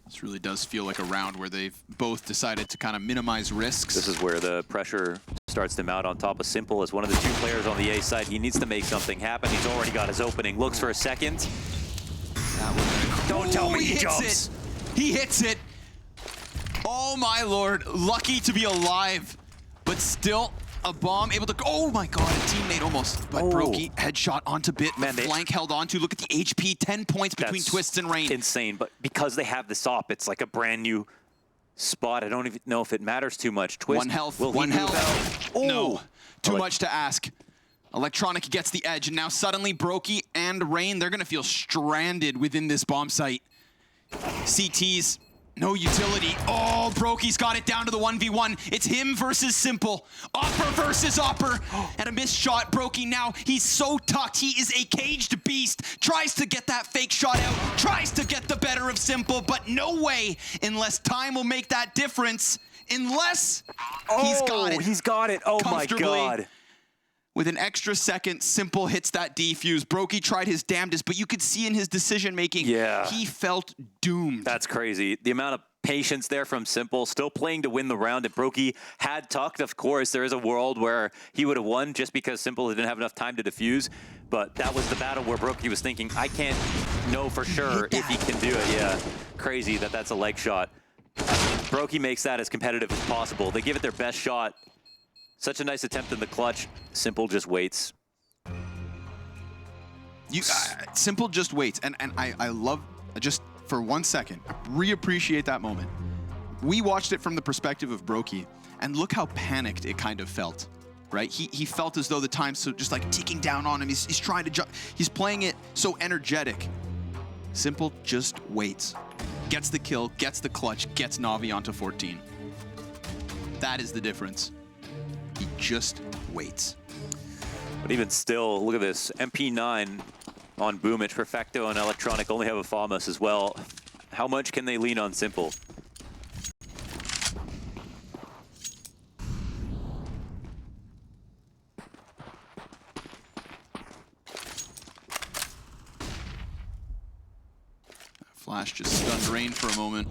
This really does feel like a round where they've both decided to kind of minimize risks. This is where the pressure starts to mount on top of Simple as one of the 2 players on the A side. He needs to make something happen. He's already got his opening. Looks for a second. Don't tell me he jumps. He hits it. Oh my lord. Lucky to be alive, but still a bomb able to, oh my god, a teammate almost, but Brokey headshot onto Bit. Man, the flank held onto. Look at the HP, 10 points between Twistzz and Rain. Insane, but because they have this op, it's like a brand new spot. I don't even know if it matters too much. Twistzz, 1 health, will 1 he move health. out? No, too much to ask. Electronic gets the edge, and now suddenly Brokey and Rain, they're gonna feel stranded within this bomb site. CTs, no utility. Oh, Brokey's got it down to the 1v1. It's him versus Simple. Opper versus Opper. And a missed shot. Brokey now, he's so tucked. He is a caged beast. Tries to get that fake shot out. Tries to get the better of Simple, but no way unless time will make that difference. Unless he's got it. He's got it. Oh my god. With an extra second, Simple hits that defuse. Brokey tried his damnedest, but you could see in his decision-making, he felt doomed. That's crazy. The amount of patience there from Simple, still playing to win the round. If Brokey had tucked, of course, there is a world where he would have won just because Simple didn't have enough time to defuse. But that was the battle where Brokey was thinking, I can't know for sure if he can do it. Yeah, crazy that that's a leg shot. Brokey makes that as competitive as possible. They give it their best shot. Such a nice attempt in the clutch. Simple just waits. Simple just waits. And I love, just for 1 second, reappreciate that moment. We watched it from the perspective of Brokey, and look how panicked it kind of felt, right? He felt as though the time's so just like ticking down on him. He's trying to jump. He's playing it so energetic. Simple just waits. Gets the kill, gets the clutch, gets NaVi onto 14. That is the difference. He just waits. But even still, look at this. MP9 on Boomich. Perfecto and Electronic only have a FaMAS as well. How much can they lean on Simple? Flash just stunned Rain for a moment.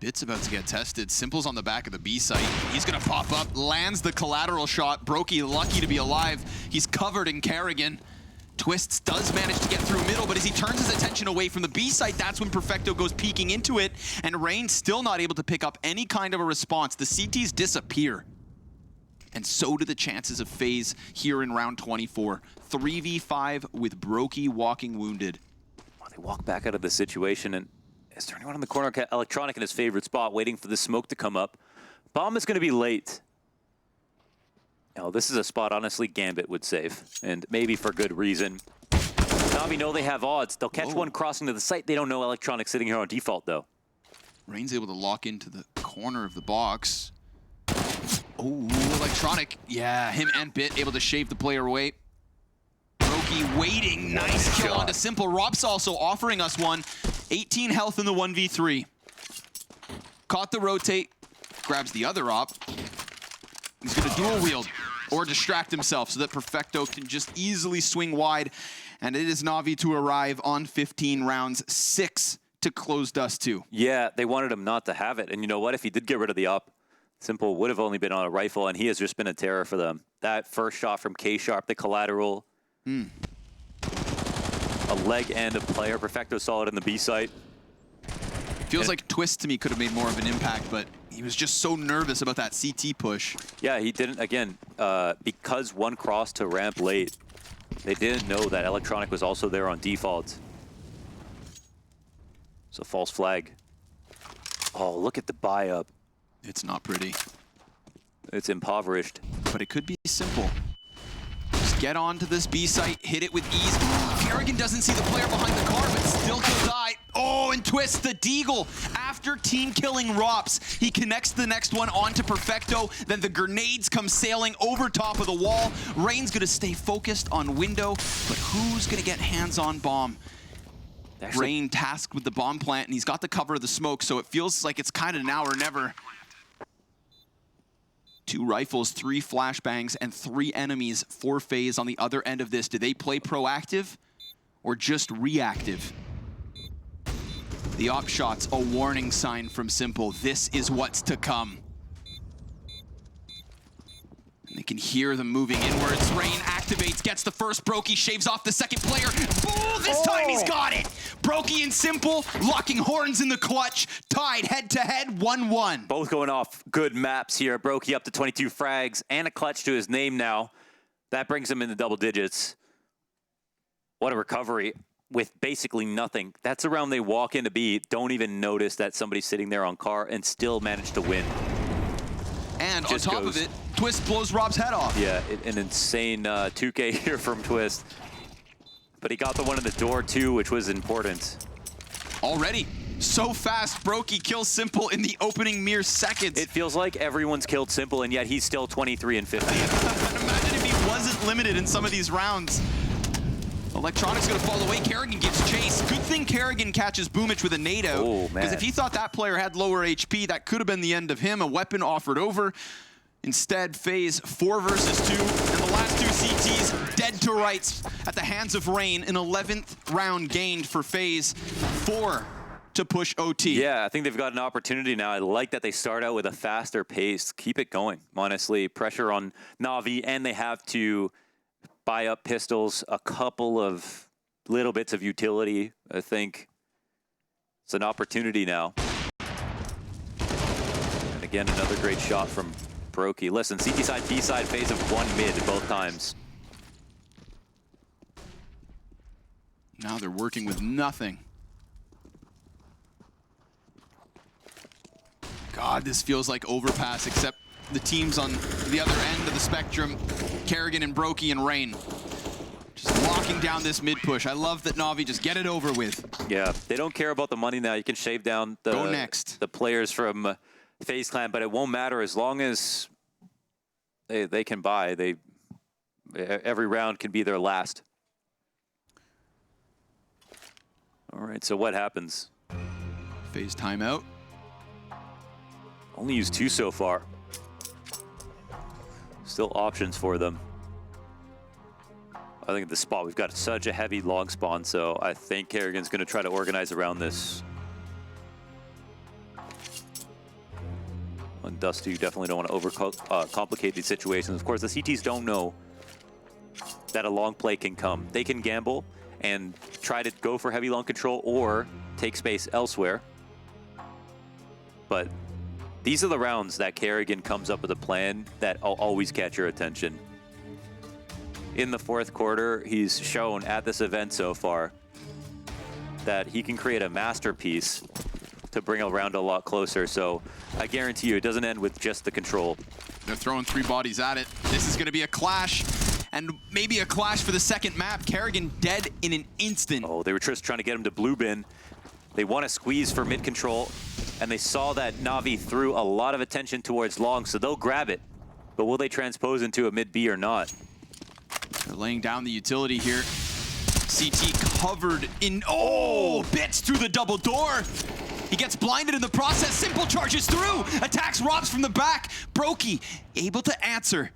Bit's about to get tested. Simple's on the back of the B site. He's gonna pop up, lands the collateral shot. Brokey lucky to be alive. He's covered in Kerrigan. Twistzz does manage to get through middle, but as he turns his attention away from the B site, that's when Perfecto goes peeking into it, and Rain still not able to pick up any kind of a response. The CTs disappear. And so do the chances of FaZe here in round 24. 3v5 with Brokey walking wounded. Well, they walk back out of the situation, and is there anyone on the corner? Electronic in his favorite spot, waiting for the smoke to come up. Bomb is going to be late. Now, this is a spot, honestly, Gambit would save, and maybe for good reason. NaVi know they have odds. They'll catch one crossing to the site. They don't know Electronic sitting here on default, though. Rain's able to lock into the corner of the box. Oh, Electronic. Yeah, him and Bit able to shave the player away. Brokey waiting. Nice kill onto Simple. Rob's also offering us one. 18 health in the 1v3. Caught the rotate. Grabs the other op. He's going to dual wield or distract himself so that Perfecto can just easily swing wide. And it is NaVi to arrive on 15 rounds, 6 to close Dust2. Yeah, they wanted him not to have it. And you know what? If he did get rid of the op, Simple would have only been on a rifle, and he has just been a terror for them. That first shot from K-Sharp, the collateral. A leg and a player. Perfecto saw it in the B site. Feels like Twistzz to me could have made more of an impact, but he was just so nervous about that CT push. Yeah, he didn't, again, because one crossed to ramp late, they didn't know that Electronic was also there on default. So false flag. Oh, look at the buy up. It's not pretty. It's impoverished. But it could be simple. Just get onto this B site, hit it with ease. Kerrigan doesn't see the player behind the car, but still could die. Oh, and Twistzz the Deagle. After team killing Rops, he connects the next one onto Perfecto. Then the grenades come sailing over top of the wall. Rain's gonna stay focused on window, but who's gonna get hands on bomb? Rain tasked with the bomb plant, and he's got the cover of the smoke, so it feels like it's kind of now or never. 2 rifles, 3 flashbangs, and 3 enemies for FaZe on the other end of this. Do they play proactive or just reactive? The op shot's a warning sign from Simple. This is what's to come. And they can hear them moving inwards. Rain activates, gets the first Brokey, shaves off the second player. Oh, this time he's got it! Brokey and Simple locking horns in the clutch, tied head-to-head, 1-1. Both going off good maps here. Brokey up to 22 frags and a clutch to his name now. That brings him into double digits. What a recovery with basically nothing. That's a round they walk into B, don't even notice that somebody's sitting there on car and still manage to win. And on top of it, Twistzz blows Rob's head off. Yeah, an insane 2K here from Twistzz. But he got the one in the door too, which was important. Already, so fast, Brokey kills Simple in the opening mere seconds. It feels like everyone's killed Simple, and yet he's still 23 and 50. Imagine if he wasn't limited in some of these rounds. Electronic's gonna fall away. Kerrigan gives chase. Good thing Kerrigan catches Boomich with a nado. Oh, man. Because if he thought that player had lower HP, that could have been the end of him. A weapon offered over. Instead, FaZe 4 versus 2. And the last 2 CTs dead to rights at the hands of Rain. An 11th round gained for FaZe. 4 to push OT. Yeah, I think they've got an opportunity now. I like that they start out with a faster pace. Keep it going, honestly. Pressure on NaVi, and they have to buy up pistols, a couple of little bits of utility. I think it's an opportunity now. And again, another great shot from Brokey. Listen, CT side, B side, FaZe of 1 mid both times. Now they're working with nothing. God, this feels like overpass, except the teams on the other end of the spectrum, Kerrigan and Brokey and Rain, just locking down this mid push. I love that NaVi just get it over with. Yeah, they don't care about the money now. You can shave down the players from FaZe Clan, but it won't matter as long as they can buy. Every round can be their last. All right, so what happens? FaZe timeout. Only used 2 so far. Still options for them. I think at the spot we've got such a heavy long spawn, so I think Kerrigan's going to try to organize around this. On Dust2, definitely don't want to overcomplicate these situations. Of course, the CTs don't know that a long play can come. They can gamble and try to go for heavy long control or take space elsewhere. But these are the rounds that Kerrigan comes up with a plan that will always catch your attention. In the 4th quarter, he's shown at this event so far that he can create a masterpiece to bring a round a lot closer. So I guarantee you it doesn't end with just the control. They're throwing 3 bodies at it. This is going to be a clash. and maybe a clash for the second map. Kerrigan dead in an instant. Oh, they were just trying to get him to blue bin. They want to squeeze for mid control, and they saw that NaVi threw a lot of attention towards long, so they'll grab it. But will they transpose into a mid B or not? They're laying down the utility here. CT covered in, bits through the double door. He gets blinded in the process. Simple charges through, attacks Robs from the back. Brokey able to answer.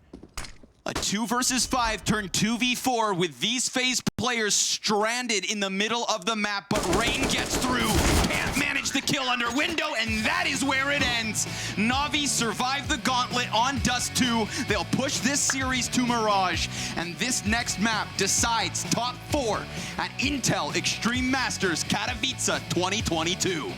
A 2 versus 5 turned 2v4 with these FaZe players stranded in the middle of the map, but Rain gets through, can't manage the kill under window, and that is where it ends. NaVi survived the gauntlet on Dust2. They'll push this series to Mirage, and this next map decides top 4 at Intel Extreme Masters Katowice 2022.